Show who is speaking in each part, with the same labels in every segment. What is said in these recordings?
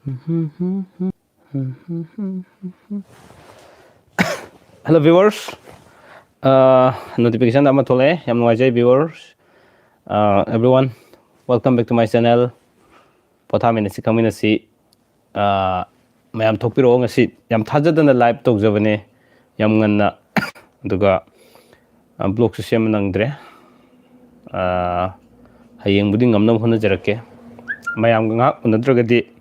Speaker 1: Hello viewers, notification ama thole yam nuai viewers, everyone, welcome back to my channel. Pothaminasi Khanghminasi mayam thokpiro ngasi yam thajadana live tokjabane yam nganna aduga blog se sem nangdre hayeng budi ngamnam hona jarake mayam nga unadragadi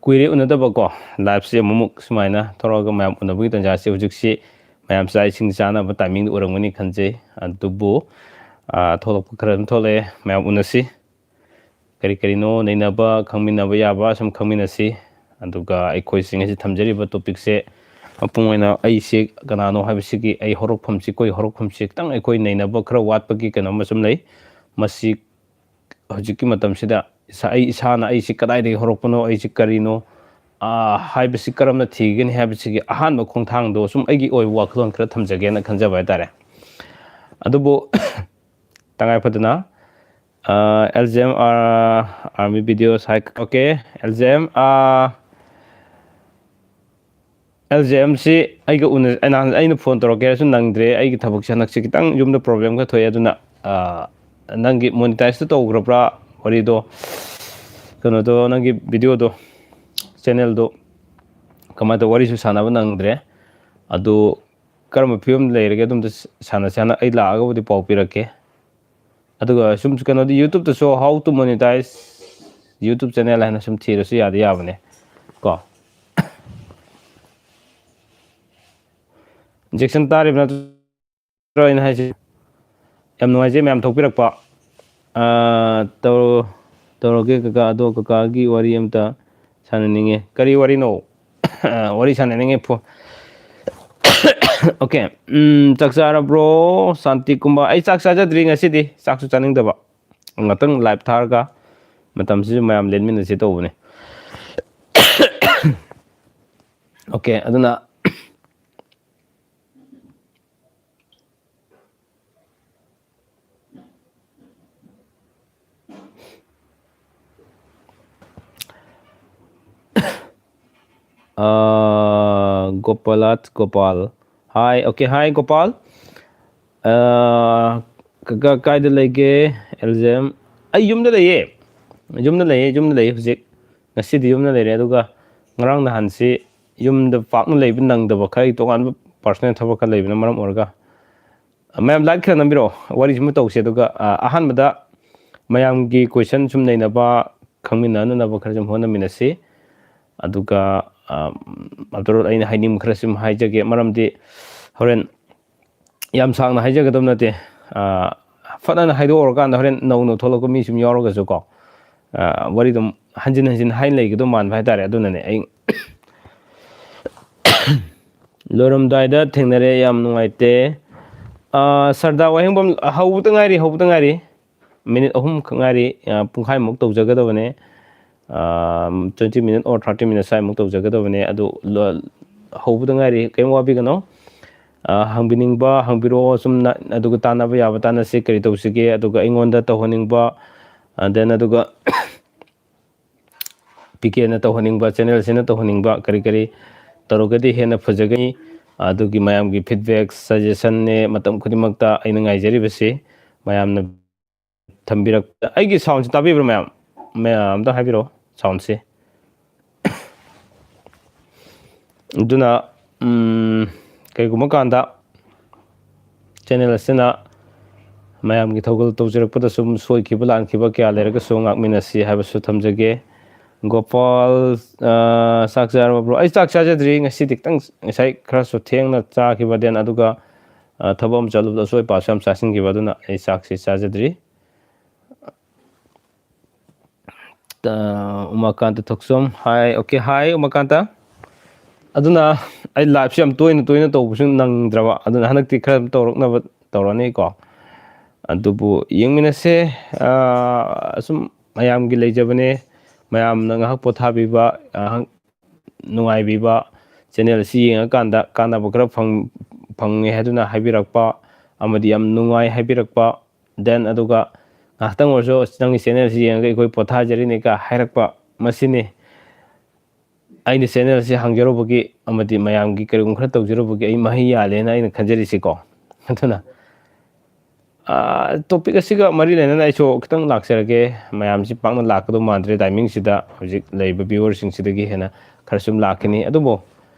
Speaker 1: kuire unadaba ko live se mumuk sumaina thoroga mayam unabugi tanja se hujiksi mayam sai sing chana ba timing urangmani khanje adubu tholok khram thole mayam unasi kari kari no nainaba khangminaba yaba sam khangminasi aduga aikoi sing asi thamjariba topic se apungoina ai se kanano habisigi ai Hourakpham si koi Hourakpham si tang aikoi nainaba khara watpagi kana masum lei masi hojiki matam sida ai isana ai si kadai de Hourakpano ai si karino haibisi karamna thigani habisigi ahan ba khongthang do sum aigi oi waklon khara thamjage na khanjaba tare adubu tangai padana LGM army videos hi okay LGM LGM si aiga una aina phone toroke su nangdre aigi thabak sanak si kitang yumda problem ka thoy aduna nangi monetize to grabra ori do kono do nangi video do channel do kama to wari su sanaba nangdre adu karma film leirege dum sana ai la aga budi pau pirake aduga sum kano di YouTube to show how to monetize YouTube channel hana sum thira su yadi yabane ko injection tarif na tro in haji yam no haji ma'am thokpirak pa toroge kaka ado kaka gi wari amta sananinge kari wari no wari sananinge pho okay chaksara bro santi kumba ai chaksa jadri ngasidi chaksu chaning daba ngatang live tharga matam si mayam lenmin si to bune okay aduna Gopal hi okay hi Gopal kaka kaida lege LGM ai yumda leye hujik ngasidi yumda lere aduga ngarang na hansi yumda pakna leibin nangdaba khai tokan personal thabaka leibina maram orga mayam like khana nambiro wari sum tawse aduga ahanbada mayam gi question sum nainaba khangmina na ba kharjam hona minasi aduga after aina hainim khrasim haijage maramdi horen yam sangna haijaga dom nate fadana haido organ horen no tholoko mi sum yoroga ko wari dum hanjin hain lei gdo man bhai tare aduna ne ai loram daida thengnare yam nuaite sarda wahengbam haubuta ngari minute ahum ngari pungkhai muk tawjaga dobane 20 minutes or 30 minutes sai muk tawjaga dobane adu haubuta ngari kaim wabi gano hangbiningba hangbiro sumna aduga tanaba yaba tana se kari tawsige aduga ingonda tawhaningba then aduga PK na tawhaningba channel sina tawhaningba kari tarogadi hena phajagani adugi mayam gi feedback suggestion ne matam khodimakta aina ngaijari base mayam na thambirak aigi sound tabibra mayam da habiro sound se duna kai gumakanda channel sina mayam gi thogal tawjarak pada sum soi kibulan kiba kya leraga so ngakminasi habasu thamjage Gopal sakjar bro ai sakja jadri ngasi diktang ngai khara so thengna cha ki baden aduga thabam chalu da soi pasam sasin ki baduna ai saksi sajadri umakanta thoksom hi okay hi umakanta aduna ai live sam toina to busun nang drawa aduna hanakti khara torokna torani ko adubu yengminase sum mayam gi leijabane mayam nang hak pothabiba nungaibiba channel si yengakanda kanaba khara phange haduna haibirakpa amadi yam nungai haibirakpa then aduga ngahtang orso nang channel si yenga koi pothajari ne ka hairakpa masini ꯑꯩꯅ ꯆꯦꯅꯦꯜꯁꯦ ꯍꯥꯡꯖꯔꯨꯕꯒꯤ ꯑꯃꯗꯤ ꯃꯌꯥꯝꯒꯤ ꯀꯔꯤꯒꯨꯝꯕ ꯈꯔ ꯇꯧꯖꯔꯨꯕꯒꯤ ꯑꯩ ꯃꯍꯩ ꯌꯥꯜꯂꯦꯅ ꯑꯩꯅ ꯈꯟꯖꯔꯤꯁꯤꯀꯣ ꯑꯗꯨꯅ topic ꯑꯁꯤꯒ ꯃꯔꯤ ꯂꯩꯅꯅ ꯑꯩꯁꯨ ꯈꯤꯇꯪ ꯂꯥꯛꯆꯔꯒꯦ ꯃꯌꯥꯝꯁꯤ ꯄꯥꯛꯅ ꯂꯥꯛꯀꯗꯧ ꯃꯥꯟꯗ꯭ꯔꯦ ꯇꯥꯏꯃꯤꯡꯁꯤꯗ ꯍꯧꯖꯤꯛ ꯂꯩꯕ ꯚꯤꯌꯨꯋꯔꯁꯤꯡꯁꯤꯗꯒꯤ ꯍꯦꯟꯅ ꯈꯔ ꯁꯨꯝ ꯂꯥꯛꯀꯅꯤ ꯑꯗꯨꯕꯨ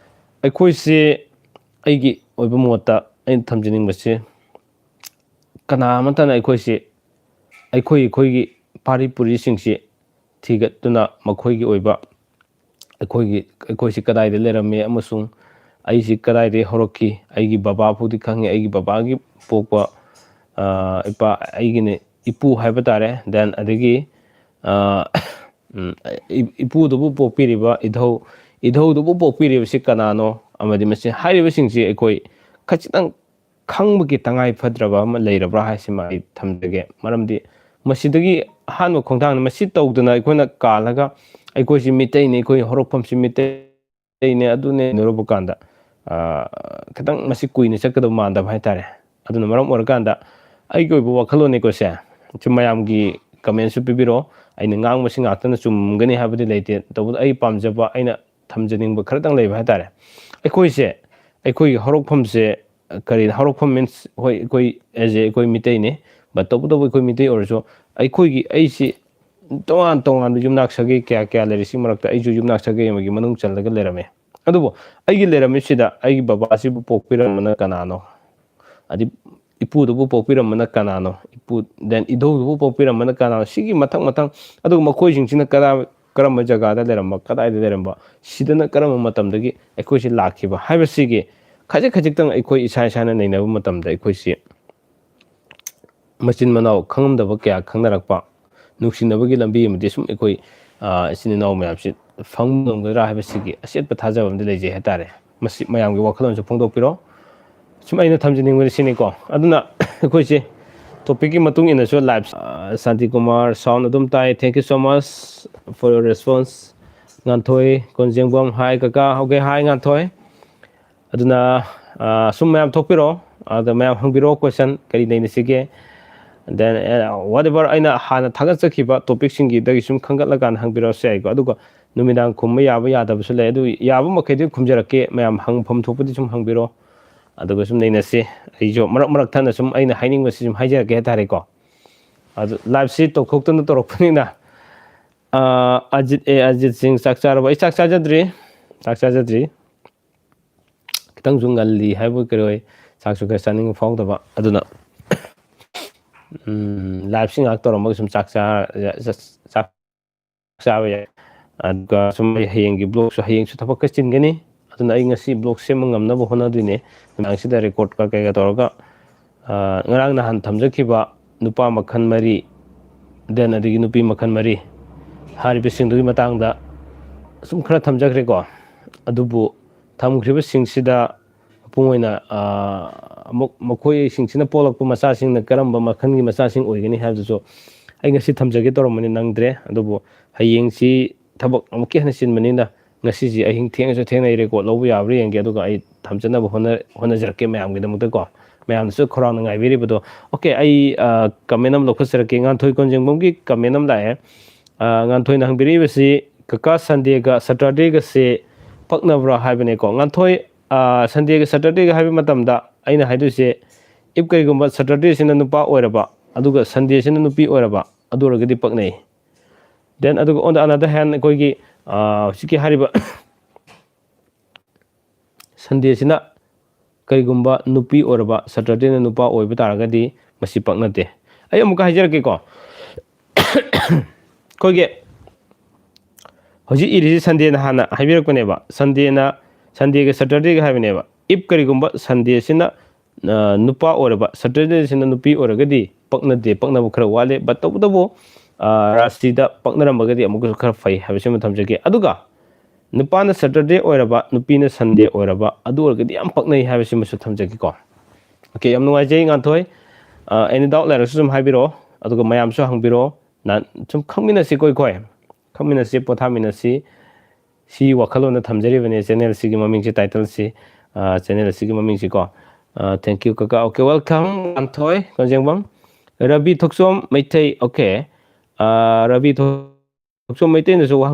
Speaker 1: ꯑꯩꯈꯣꯏꯁꯤ ꯑꯩꯒꯤ ꯑꯣꯏꯕ ꯃꯣꯠꯇ ꯑꯩꯅ ꯊꯝꯖꯅꯤꯡꯕꯁꯤ ꯀꯅꯥ ꯑꯃꯠꯇꯅ ꯑꯩꯈꯣꯏꯁꯤ ꯑꯩꯈꯣꯏꯒꯤ ꯄꯥꯔꯤ ꯄꯨꯔꯤꯁꯤꯡꯁꯤ ꯊꯤꯒꯠꯇꯨꯅ ꯃꯈꯣꯏꯒꯤ ꯑꯣꯏꯕ ꯑꯩꯈꯣꯏꯁꯤ ꯀꯗꯥꯏꯗ ꯂꯩꯔꯝꯃꯤ ꯑꯃꯁꯨꯡ ꯑꯩꯁꯤ ꯀꯗꯥꯏꯗꯒꯤ ꯍꯧꯔꯛꯈꯤ ꯑꯩꯒꯤ ꯕꯕꯥꯕꯨꯗꯤ ꯈꯪꯉꯤ ꯑꯩꯒꯤ ꯕꯕꯥꯒꯤ ꯄꯣꯛꯄ ꯏꯄꯥ ꯑꯩꯒꯤꯅ ꯏꯄꯨ ꯍꯥꯏꯕ ꯇꯥꯔꯦ ꯗꯦꯟ ꯑꯗꯒꯤ ꯏꯄꯨꯗꯨꯕꯨ ꯄꯣꯛꯄꯤꯔꯤꯕ ꯏꯙꯧꯗꯨꯕꯨ ꯄꯣꯛꯄꯤꯔꯤꯕꯁꯤ ꯀꯅꯥꯅꯣ ꯑꯃꯗꯤ ꯃꯁꯤ ꯍꯥꯏꯔꯤꯕꯁꯤꯡꯁꯤ ꯑꯩꯈꯣꯏ ꯈꯖꯤꯛꯇꯪ ꯈꯪꯕꯒꯤ ꯇꯉꯥꯏ ꯐꯗ꯭ꯔꯕ ꯑꯃ ꯂꯩꯔꯕ꯭ꯔꯥ ꯍꯥꯏꯁꯤꯃ ꯑꯩ ꯊꯝꯖꯒꯦ ꯃꯔꯝꯗꯤ ꯃꯁꯤꯗꯒꯤ ꯑꯍꯥꯟꯕ ꯈꯣꯡꯊꯥꯡꯗ ꯃꯁꯤ ꯇꯧꯗꯅ ꯑꯩꯈꯣꯏꯅ ꯀꯥꯜꯂꯒ ꯑꯩꯈꯣꯏꯁꯤ ꯃꯤꯇꯩꯅꯤ ꯑꯩꯈꯣꯏ ꯍꯧꯔꯛꯐꯝꯁꯤ ꯃꯤꯇꯩꯅꯤ ꯑꯗꯨꯅꯦ ꯅꯔꯨꯕ ꯀꯥꯟꯗ ꯈꯤꯇꯪ ꯃꯁꯤ ꯀꯨꯏꯅ ꯆꯠꯀꯗꯕ ꯃꯥꯟꯗꯕ ꯍꯥꯏꯇꯥꯔꯦ ꯑꯗꯨꯅ ꯃꯔꯝ ꯑꯣꯏꯔꯀꯥꯟꯗ ꯑꯩꯒꯤ ꯑꯣꯏꯕ ꯋꯥꯈꯜꯂꯣꯟꯅꯤꯀꯣ ꯁꯦ ꯁꯨꯝ ꯃꯌꯥꯝꯒꯤ ꯀꯃꯦꯟꯁꯨ ꯄꯤꯕꯤꯔꯛꯑꯣ ꯑꯩꯅ ꯉꯥꯡꯕꯁꯤ ꯉꯥꯛꯇꯅ ꯆꯨꯝꯒꯅꯤ ꯍꯥꯏꯕꯗꯤ ꯂꯩꯇꯦ ꯇꯧꯕꯗ ꯑꯩ ꯄꯥꯝꯖꯕ ꯑꯩꯅ ꯊꯝꯖꯅꯤꯡꯕ ꯈꯔꯇꯪ ꯂꯩꯕ ꯍꯥꯏꯇꯥꯔꯦ ꯑꯩꯈꯣꯏꯁꯦ ꯑꯩꯈꯣꯏꯒꯤ ꯍꯧꯔꯛꯐꯝꯁꯦ ꯀꯔꯤꯅ ꯍꯧꯔꯛꯐꯝ ꯃꯤꯟꯁ ꯍꯣꯏ ꯑꯩꯈꯣꯏ ꯑꯦꯖ ꯑꯦ ꯑꯩꯈꯣꯏ ꯃꯤꯇꯩꯅꯤ ꯕꯠ ꯇꯧꯕꯇꯕꯨ ꯑꯩꯈꯣꯏ ꯃꯤꯇꯩ ꯑꯣꯏꯔꯁꯨ ꯑꯩꯁꯤ ꯇꯣꯉꯥꯟ ꯇꯣꯉꯥꯟꯕ ꯌꯨꯝꯅꯥꯛ ꯁꯥꯒꯩ ꯀꯌꯥ ꯂꯩꯔꯤ ꯁꯤ ꯃꯔꯛꯇ ꯑꯩꯁꯨ ꯌꯨꯝꯅꯥꯛ ꯁꯥꯒꯩ ꯑꯃꯒꯤ ꯃꯅꯨꯡ ꯆꯜꯂꯒ ꯂꯩꯔꯝꯃꯦ ꯑꯗꯨꯕꯨ ꯑꯩꯒꯤ ꯂꯩꯔꯝꯃꯤꯁꯤꯗ ꯑꯩꯒꯤ ꯕꯕꯥꯁꯤꯕꯨ ꯄꯣꯛꯄꯤꯔꯝꯕꯅ ꯀꯅꯥꯅꯣ ꯑꯗꯩ ꯏꯄꯨꯗꯨꯕꯨ ꯄꯣꯛꯄꯤꯔꯝꯕꯅ ꯀꯅꯥꯅꯣ ꯗꯦꯟ ꯏꯙꯧꯗꯨꯕꯨ ꯄꯣꯛꯄꯤꯔꯝꯕꯅ ꯀꯅꯥꯅꯣ ꯁꯤꯒꯤ ꯃꯊꯪ ꯑꯗꯨꯒ ꯃꯈꯣꯏꯁꯤꯡꯁꯤꯅ ꯀꯔꯝꯕ ꯖꯒꯥꯗ ꯂꯩꯔꯝꯕ ꯀꯗꯥꯏꯗ ꯂꯩꯔꯝꯕ ꯁꯤꯗꯅ ꯀꯔꯝꯕ ꯃꯇꯝꯗꯒꯤ ꯑꯩꯈꯣꯏꯁꯤ ꯂꯥꯛꯈꯤꯕ ꯍꯥꯏꯕꯁꯤꯒꯤ ꯈꯖꯤꯛꯇꯪ ꯑꯩꯈꯣꯏ ꯏꯁꯥꯅ ꯅꯩꯅꯕ ꯃꯇꯝꯗ ꯑꯩꯈꯣꯏꯁꯤ ꯃꯆꯤꯟ ꯃꯅꯥꯎ ꯈꯪꯉꯝꯗꯕ ꯀꯌా ꯈꯪꯅꯔꯛꯄ ꯅꯨꯡꯁꯤꯅꯕꯒꯤ ꯂꯝꯕꯤ ꯑꯃꯗꯤ ꯁꯨꯝ ꯑꯩꯈꯣꯏ ꯏꯆꯤꯟ ꯏꯅꯥꯎ ꯃꯌꯥꯝꯁꯤ ꯐꯪꯕ ꯉꯝꯒꯗ꯭ꯔꯥ ꯍꯥꯏꯕꯁꯤꯒꯤ ꯑꯆꯦꯠꯄ ꯊꯥꯖꯕ ꯑꯃꯗꯤ ꯂꯩꯖꯩ ꯍꯥꯏꯇꯥꯔꯦ ꯃꯁꯤ ꯃꯌꯥꯝꯒꯤ ꯋꯥꯈꯜꯂꯣꯟꯁꯨ ꯐꯣꯡꯗꯣꯛꯄꯤꯔꯣ ꯁꯨꯝ ꯑꯩꯅ ꯊꯝꯖꯅꯤꯡꯕꯗꯤ ꯁꯤꯅꯤꯀꯣ ꯑꯗꯨꯅ ꯑꯩꯈꯣꯏꯁꯦ ꯇꯣꯄꯤꯛꯀꯤ ꯃꯇꯨꯡ ꯏꯟꯅꯁꯨ ꯂꯥꯏꯚ ꯁꯥꯟꯇꯤ ꯀꯨꯃꯥꯔ ꯁꯥꯎꯟ ꯑꯗꯨꯝ ꯇꯥꯏ thank you so much for your response ꯉꯥꯟꯊꯣꯏ ꯀꯣꯟꯖꯦꯡꯕꯝ ꯍꯥꯏ ꯀꯀꯥ ꯍꯧꯒꯦ ꯍꯥꯏ ꯉꯥꯟꯊꯣꯏ ꯑꯗꯨꯅ ꯁꯨꯝ ꯃꯌꯥꯝ ꯊꯣꯛꯄꯤꯔꯛꯑꯣ ꯑꯗ ꯃꯌꯥꯝ ꯍꯪꯕꯤꯔꯛꯑꯣ ꯀꯣꯏꯁꯟ ꯀꯔꯤ ꯅꯩꯅꯁꯤꯒꯦ ꯗꯦꯟ ꯋꯥꯠ ꯑꯦꯚꯔ ꯑꯩꯅ ꯍꯥꯟꯅ ꯊꯥꯒꯠꯆꯈꯤꯕ ꯇꯣꯄꯤꯛꯁꯤꯡꯒꯤꯗꯒꯤ ꯁꯨꯝ ꯈꯟꯒꯠꯂꯀꯥꯟꯗ ꯍꯪꯕꯤꯔꯛꯑꯁꯨ ꯌꯥꯏꯀꯣ ꯑꯗꯨꯒ ꯅꯨꯃꯤꯗꯥꯡ ꯈꯨꯝꯕ ꯌꯥꯕ ꯌꯥꯗꯕꯁꯨ ꯂꯩ ꯑꯗꯨ ꯌꯥꯕ ꯃꯈꯩꯗꯤ ꯈꯨꯝꯖꯔꯛꯀꯦ ꯃꯌꯥꯝ ꯍꯪꯐꯝ ꯊꯣꯛꯄꯗꯤ ꯁꯨم ꯍꯪꯕꯤꯔꯛꯑꯣ ꯑꯗꯨꯒ ꯁꯨꯝ ꯅꯩꯅꯁꯤ ꯑꯩꯁꯨ ꯃꯔꯛ ꯊꯟꯅ ꯁꯨꯝ ꯑꯩꯅ ꯍꯥꯏꯅꯤꯡꯕꯁꯤ ꯁꯨꯝ ꯍꯥꯏꯖꯔꯛꯀꯦ ꯍꯥꯏꯇꯥꯔꯦꯀꯣ ꯑꯗꯨ ꯂꯥꯏꯚꯁꯤ ꯇꯧꯊꯣꯛꯇꯅ ꯇꯧꯔꯛꯄꯅꯤꯅ ꯑꯖꯤꯠ ꯁꯤꯡ ꯆꯥꯛ ꯆꯥꯔꯕ ꯑꯩ ꯆꯥꯛ ꯆꯥꯖꯗ꯭ꯔꯤ ꯈꯤꯇꯪꯁꯨ ꯉꯜꯂꯤ ꯍꯥꯏꯕ ꯀꯔꯤ ꯑꯣꯏ ꯆꯥꯛꯁꯨ ꯈꯔ ꯆꯥꯅꯤꯡꯕ ꯐꯥꯎꯗꯕ ꯑꯗꯨꯅ ꯂꯥꯏꯚꯁꯤ ꯉꯥꯏꯍꯥꯛ ꯇꯧꯔꯝꯃꯒ ꯁꯨꯝ ꯆꯥꯛ ꯆꯥꯕ ꯌꯥꯏ ꯑꯗꯨꯒ ꯁꯨꯝ ꯑꯩ ꯍꯌꯦꯡꯒꯤ ꯕ꯭ꯂꯣꯛꯁꯨ ꯍꯌꯦꯡꯁꯨ ꯊꯕꯛ ꯈꯔ ꯆꯤꯟꯒꯅꯤ ꯑꯗꯨꯅ ꯑꯩ ꯉꯁꯤ ꯕ꯭ꯂꯣꯛ ꯁꯦꯝꯕ ꯉꯝꯅꯕ ꯍꯣꯠꯅꯗꯣꯏꯅꯦ ꯅꯨꯃꯤꯗꯥꯡꯁꯤꯗ ꯔꯦꯀꯣꯔꯠꯀ ꯀꯩꯒ ꯇꯧꯔꯒ ꯉꯔꯥꯡ ꯅꯍꯥꯟ ꯊꯝꯖꯈꯤꯕ ꯅꯨꯄꯥ ꯃꯈꯜ 3 ꯗꯦꯟ ꯑꯗꯒꯤ ꯅꯨꯄꯤ ꯃꯈꯜ 3 ꯍꯥꯏꯔꯤꯕꯁꯤꯡꯗꯨꯒꯤ ꯃꯇꯥꯡꯗ ꯁꯨꯝ ꯈꯔ ꯊꯝꯖꯈ꯭ꯔꯦꯀꯣ ꯑꯗꯨꯕꯨ ꯊꯝꯈ꯭ꯔꯤꯕꯁꯤꯡꯁꯤꯗ ꯃꯄꯨꯡ ꯑꯣꯏꯅ ꯑꯃꯨꯛ ꯃꯈꯣꯏꯁꯤꯡꯁꯤꯅ ꯄꯣꯛꯂꯛꯄ ꯃꯆꯥꯁꯤꯡꯅ ꯀꯔꯝꯕ ꯃꯈꯜꯒꯤ ꯃꯆꯥꯁꯤꯡ ꯑꯣꯏꯒꯅꯤ ꯍꯥꯏꯕꯗꯨꯁꯨ ꯑꯩ ꯉꯁꯤ ꯊꯝꯖꯒꯦ ꯇꯧꯔꯝꯕꯅꯤ ꯅꯪꯗ꯭ꯔꯦ ꯑꯗꯨꯕꯨ ꯍꯌꯦꯡꯁꯤ ꯊꯕꯛ ꯑꯃꯨꯛꯀ ꯍꯦꯟꯅ ꯆꯤꯟꯕꯅꯤꯅ ꯉꯁꯤꯁꯤ ꯑꯍꯤꯡ ꯊꯦꯡꯉꯁꯨ ꯊꯦꯡꯅ ꯔꯦꯀꯣꯔꯠ ꯂꯧꯕ ꯌꯥꯕ꯭ꯔꯥ ꯌꯦꯡꯒꯦ ꯑꯗꯨꯒ ꯑꯩ ꯊꯝꯖꯅꯕ ꯍꯣꯠꯅꯖꯔꯛꯀꯦ ꯃꯌꯥꯝꯒꯤꯗꯃꯛꯇꯀꯣ ꯃꯌꯥꯝꯅꯁꯨ ꯈꯧꯔꯥꯡꯅ ꯉꯥꯏꯕꯤꯔꯤꯕꯗꯣ ꯑꯣꯀꯦ ꯑꯩ ꯀꯃꯦꯟ ꯑꯃ ꯂꯧꯈꯠꯆꯔꯛꯀꯦ ꯉꯥꯟꯊꯣꯏ ꯀꯣꯟꯖꯦꯡꯕꯝꯒꯤ ꯀꯃꯦꯟ ꯑꯃ ꯂꯥꯛꯑꯦ ꯉꯥꯟꯊꯣꯏꯅ ꯍꯪꯕꯤꯔꯛꯏꯕꯁꯤ ꯀꯀꯥ ꯁꯟꯗꯦꯒ ꯁꯇꯔꯗꯦꯒꯁꯦ ꯄꯛꯅꯕ꯭ꯔꯥ ꯍꯥꯏꯕꯅꯦꯀꯣ ꯉꯥꯟꯊꯣꯏ ꯁꯟꯗꯦꯒ ꯁꯇꯔꯗꯦꯒ ꯍꯥꯏꯕ ꯃꯇꯝꯗ ꯑꯩꯅ ꯍꯥꯏꯗꯣꯏꯁꯦ ꯏꯐ ꯀꯔꯤꯒꯨꯝꯕ ꯁꯇꯔꯗꯦꯁꯤꯅ ꯅꯨꯄꯥ ꯑꯣꯏꯔꯕ ꯑꯗꯨꯒ ꯁꯟꯗꯦꯁꯤꯅ ꯅꯨꯄꯤ ꯑꯣꯏꯔꯕ ꯑꯗꯨ ꯑꯣꯏꯔꯒꯗꯤ ꯄꯛꯅꯩ ꯗꯦꯟ ꯑꯗꯨꯒ ꯑꯣꯟ ꯗ ꯑꯅꯗꯔ ꯍꯦꯟ ꯑꯩꯈꯣꯏꯒꯤ ꯍꯧꯖꯤꯛꯀꯤ ꯍꯥꯏꯔꯤꯕ ꯁꯟꯗꯦꯁꯤꯅ ꯀꯔꯤꯒꯨꯝꯕ ꯅꯨꯄꯤ ꯑꯣꯏꯔꯕ ꯁꯇꯔꯗꯦꯅ ꯅꯨꯄꯥ ꯑꯣꯏꯕ ꯇꯥꯔꯒꯗꯤ ꯃꯁꯤ ꯄꯛꯅꯗꯦ ꯑꯩ ꯑꯃꯨꯛꯀ ꯍꯥꯏꯖꯔꯛꯀꯦꯀꯣ ꯑꯩꯈꯣꯏꯒꯤ ꯍꯧꯖꯤꯛ ꯏꯔꯤꯁꯤ ꯁꯟꯗꯦꯅ ꯍꯥꯟꯅ ꯍꯥꯏꯕꯤꯔꯛꯄꯅꯦꯕ ꯁꯟꯗꯦꯒ ꯁꯇꯔꯗꯦꯒ ꯍꯥꯏꯕꯅꯦꯕ ꯏꯐ ꯀꯔꯤꯒꯨꯝꯕ ꯁꯟꯗꯦꯁꯤꯅ नुपा ओरबा सैटरडे सिना नुपी ओरगदी पक्नदे पक्नब खरा वाले बट तबदबो राष्ट्रीय पक्नरमगदी अमुक खरा फै हबसे थमजगे अदुगा नुपाना सैटरडे ओरबा नुपीना संडे ओरबा अदु ओरगदी याम पक्नै हबसे मसु थमजगे को ओके याम नुवाइजै गांथोय एनी डाउट लेरसु सुम हाइबिरो अदुगा मयामसु हंगबिरो ना सुम खंगमिनसि कोइ कोइ खंगमिनसि पोथामिनसि सी वखलोन थमजरिबने चैनल सिगी ममिंग से टाइटल से चैनल सिगी ममिंग से को थैंक यू कका ओके वेलकम गांथोय कंजेंगबम रवि थोक्सोम मैथै ओके रवि थोक्सोम मैथै नसु वा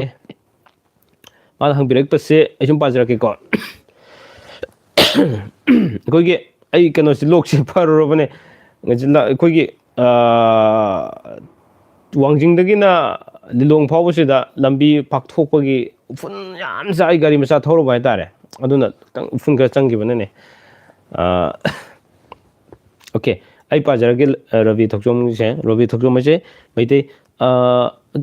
Speaker 1: ꯃꯥꯅ ꯍꯪꯕꯤꯔꯛꯄꯁꯦ ꯑꯩ ꯁꯨꯝ ꯄꯥꯖꯔꯛꯀꯦꯀꯣ ꯑꯩꯈꯣꯏꯒꯤ ꯑꯩ ꯀꯩꯅꯣꯁꯤ ꯂꯣꯛꯁꯤ ꯐꯔꯨꯔꯕꯅꯦ ꯑꯩꯈꯣꯏꯒꯤ ꯋꯥꯡꯖꯤꯡꯗꯒꯤꯅ ꯂꯤꯂꯣꯡ ꯐꯥꯎꯕꯁꯤꯗ ꯂꯝꯕꯤ ꯄꯥꯛꯊꯣꯛꯄꯒꯤ ꯎꯐꯨꯟ ꯌꯥꯝ ꯆꯥꯏ ꯒꯥꯔꯤ ꯃꯆꯥ ꯊꯧꯔꯨꯕ ꯍꯥꯏꯇꯥꯔꯦ ꯑꯗꯨꯅ ꯈꯤꯇꯪ ꯎꯐꯨꯟ ꯈꯔ ꯆꯪꯈꯤꯕꯅꯅꯦ ꯑꯣꯀꯦ ꯑꯩ ꯄꯥꯖꯔꯒꯦ ꯔꯕꯤ ꯊꯧꯆꯣꯝꯁꯦ ꯔꯕꯤ ꯊꯧꯆꯣꯝ ꯑꯁꯦ ꯃꯩꯇꯩ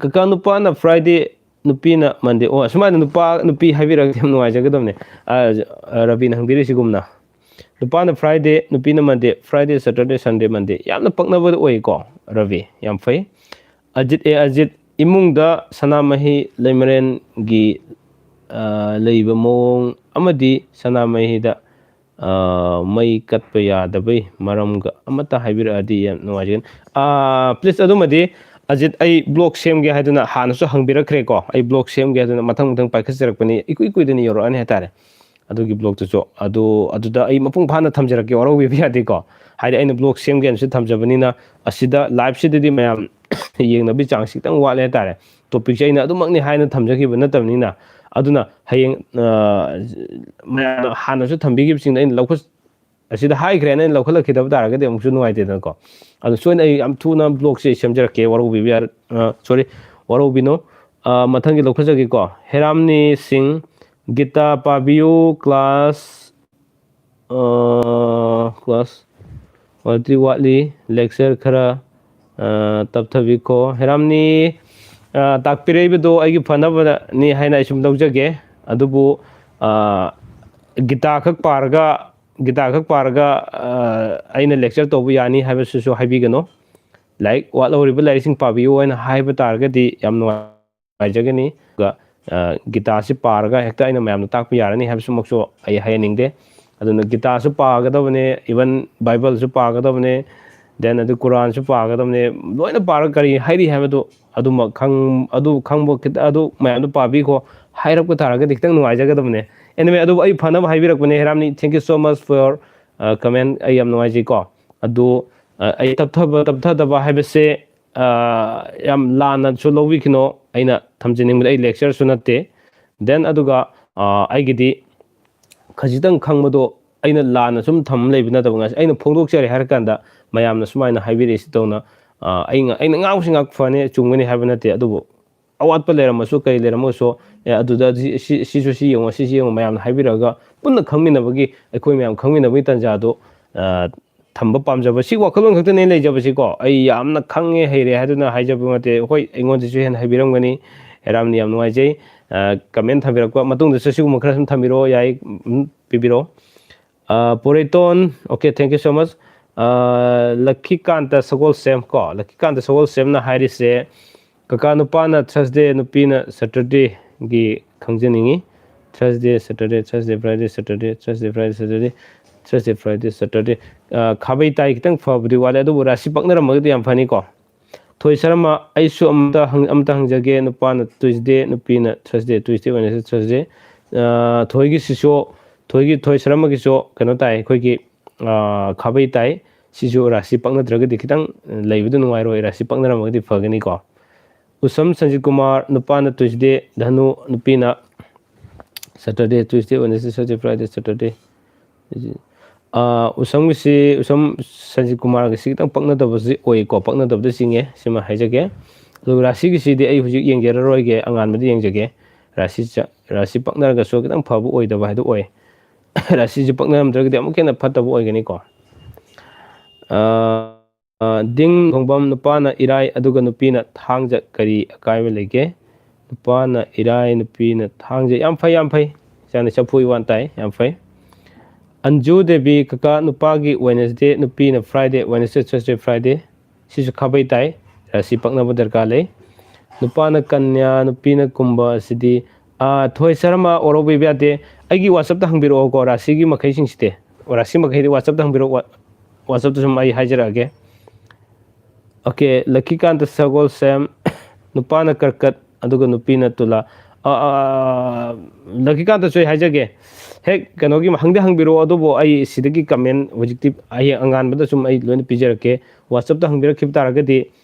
Speaker 1: ꯀꯀꯥ ꯅꯨꯄꯥꯅ ꯐ꯭ꯔꯥꯏꯗꯦ ꯅꯨꯄꯤꯅ ꯃꯟꯗꯦ ꯑꯣ ꯑꯁꯨꯃꯥꯏꯅ ꯅꯨꯄꯥ ꯅꯨꯄꯤ ꯍꯥꯏꯕꯤꯔꯛꯑꯗꯤ ꯌꯥꯝ ꯅꯨꯡꯉꯥꯏꯖꯒꯗꯕꯅꯦ ꯔꯕꯤꯅ ꯍꯪꯕꯤꯔꯤꯁꯤꯒꯨꯝꯅ ꯅꯨꯄꯥꯅ ꯐ꯭ꯔꯥꯏꯗꯦ ꯅꯨꯄꯤꯅ ꯃꯟꯗꯦ ꯐ꯭ꯔꯥꯏꯗꯦ ꯁꯦꯇꯔꯗꯦ ꯁꯟꯗꯦ ꯃꯟꯗꯦ ꯌꯥꯝꯅ ꯄꯛꯅꯕꯗ ꯑꯣꯏꯀꯣ ꯔꯕꯤ ꯌꯥꯝ ꯐꯩ ꯑꯖꯤꯠ ꯑꯖꯤꯠ ꯏꯃꯨꯡꯗ ꯁꯅꯥꯃꯍꯤ ꯂꯩꯃꯔꯦꯟꯒꯤ ꯂꯩꯕ ꯃꯑꯣꯡ ꯑꯃꯗꯤ ꯁꯅꯥꯃꯍꯤꯗ ꯃꯩ ꯀꯠꯄ ꯌꯥꯗꯕꯩ ꯃꯔꯝꯒ ꯑꯃꯠꯇ ꯍꯥꯏꯕꯤꯔꯛꯑꯗꯤ ꯌꯥꯝ ꯅꯨꯡꯉꯥꯏꯖꯒꯅꯤ ꯄ꯭ꯂꯤꯖ ꯑꯗꯨꯃꯗꯤ ꯑꯖꯤꯠ ꯑꯩ ꯕ꯭ꯂꯣꯛ ꯁꯦꯝꯒꯦ ꯍꯥꯏꯗꯨꯅ ꯍꯥꯟꯅꯁꯨ ꯍꯪꯕꯤꯔꯛꯈ꯭ꯔꯦꯀꯣ ꯑꯩ ꯕ꯭ꯂꯣꯛ ꯁꯦꯝꯒꯦ ꯍꯥꯏꯗꯨꯅ ꯃꯊꯪ ꯃꯊꯪ ꯄꯥꯏꯈꯠꯆꯔꯛꯄꯅꯤ ꯏꯀꯨꯏ ꯀꯨꯏꯗꯅ ꯌꯧꯔꯛꯑꯅꯤ ꯍꯥꯏꯇꯥꯔꯦ ꯑꯗꯨꯒꯤ ꯕ꯭ꯂꯣꯛꯇꯨꯁꯨ ꯑꯗꯨꯗ ꯑꯩ ꯃꯄꯨꯡ ꯐꯥꯅ ꯊꯝꯖꯔꯛꯀꯦ ꯋꯥꯔꯧꯕꯤꯕ ꯌꯥꯗꯦꯀꯣ ꯍꯥꯏꯗꯤ ꯑꯩꯅ ꯕ꯭ꯂꯣꯛ ꯁꯦꯝꯒꯦꯅꯁꯨ ꯊꯝꯖꯕꯅꯤꯅ ꯑꯁꯤꯗ ꯂꯥꯏꯚꯁꯤꯗꯗꯤ ꯃꯌꯥꯝ ꯌꯦꯡꯅꯕꯒꯤ ꯆꯥꯡꯁꯤ खितंग वाले हाइतारे टॉपिक से अदुमकनी हाइना थमजखिबा नतबनिना अदुना हयेंग मयाम हानसु थंबिगिबसिंग अइन लौखस असिदा हाइख्रेना लौखलखिदब तारगदि अमुसु नुवाइतेदनको अदु सोइन अइ याम थुना ब्लॉग से सेमजरके वरौबिबि यार सॉरी वरौबिनो मथंगी लौखजगिको हेरामनी सिंह गीता पाबियु क्लास क्लास वाती वाली लेक्चर खरा तपथबिको हेरामनी ताकपिरेबदो अइगी फनबनी हाइना इसुम लौजगे अदुबु गीता खक पारगा अइना लेक्चर तौबु यानी हाइबसुसु हाइबिगनो लाइक वाटलौरिबा लाइसिंग पाबियो अइना हाइबा तारगदि याम नुवाइजगनी गीता से पारगा हेक्ता अइना मयामना ताकपा यारनी हाइबसुमक्सो अइ हायनिंगदे अदुना गीता सु पागदबने इवन बाइबल सु पागदबने देन अदु कुरान सु पागदबने लोइना पारग करी हाइरी हाइबदो अदुम खंगबो खिता अदु मयामना पाबिखो हाइरपा तारगदि खितंग नुवाइजगदबने एनिमे अदु अइ फनब हाइबिरकबने Heramani thank you so much for comment अइ याम नुवाइजिको अदु अइ तपथदबा हाइबसे याम लाना सु लौबिखिनो अइना थमजिनिंगबदे अइ लेक्चर सु नते देन अदुगा अइगिदि खजितंग खंगबदो अइना लाना सुम थम लेबि नतबंगा अइना फोंदोकचरे हारकांदा मयामना सुमाइना हाइबिरेसि तौना अइना ngangsingak फने चुंगनी हाइबा नते अदुबो अवातपा लेरमसु कई लेरमसु अदुदा सिसु सि यंग सिसि यंग मयामना हाइबिरगा पुन्ना खंगमिनबगी अखोय मयाम खंगमिनबगी तंजादो थंबा पामजबा सि वखलोन खक्तने लेजबसिको अइ यामना खंगे हेरे हाइदुना हाइजबो मते होय एंगोनदिसु हेन हाइबिरमगनी हेरामनी याम नुवाइजै कमेंट थबिरकवा मतुंगदसु सिगुम खरा सुम थमिरो याय पिबिरो पोरेटोन okay thank you so much Luckykant Sagolsem को लक्कीकांत सगोल सेम ना हाइरिसे कका नुपाना थर्सडे नुपीना सैटरडे गी खंगजनिंगी Thursday Saturday Thursday Friday Saturday Thursday Friday Saturday Thursday Friday Saturday खाबै ताई खितंग फबदि वाले अदु राशि पक्नरमगदि याम फनी को थोय शर्मा अइसु अमता हंगजगे नुपाना ट्यूसडे नुपीना थर्सडे ट्यूसडे वेडनेसडे थर्सडे थोयगी सिसो थोयगी थोय शर्मा गिसो कनो ताई खोयगी खाबै ताई सिसु राशि पक्नद्रगदि खितंग लेबिदु नुवाइरोय राशि पक्नरमगदि फगनी को उसम संजीत कुमार नुपाना ट्यूसडे धनु नुपीना Saturday Tuesday Wednesday Thursday Friday Saturday Usham Sanjit Kumar गिसी खितंग पक्नदबसि ओइको पक्नदबदि सिंगे सिमा हाइजगे राशि गिसिदि अइ हुजिक येंगेररोयगे अंगानबदि येंजगे राशि पक्नरगसो खितंग फबु ओइदबा हाइदु ओइ राशि जि पक्नरमद्रगदि अमुक हेन फतबु ओइगनिको दिंग होंबम नुपाना इराय अदुगा नुपीना थांजा करी अकायबा लेगे नुपाना इराय नुपीना थांजा याम फै जाने चफुई वान ताई याम फै अंजू देवी कका नुपागी वेडनेसडे नुपीना फ्राइडे वेडनेसडे थर्सडे फ्राइडे सिसु खाबै ताई राशि पक्नबा दरकार ले नुपाना कन्या नुपीना कुंभा सिदी थोय शर्मा ओरोबे ब्याते अइगी WhatsApp ता हंगबिरो को राशि मखै सिंगसिते राशि मखै WhatsApp ता हंगबिरो WhatsApp ता सुम अइ हाइजरागे ओके लक्कीकांत सगोल सेम नुपाना करकट अदुगा नुपीना तुला लक्कीकांत सोय हाइजगे हेक कनोगी हंगदे हंगबिरो अदुबो अइ सिदगी कमेंट होजिक्ति अइ अंगानबदा सुम अइ लोइन पिजरके WhatsApp ता हंगबिरखिब तारगदि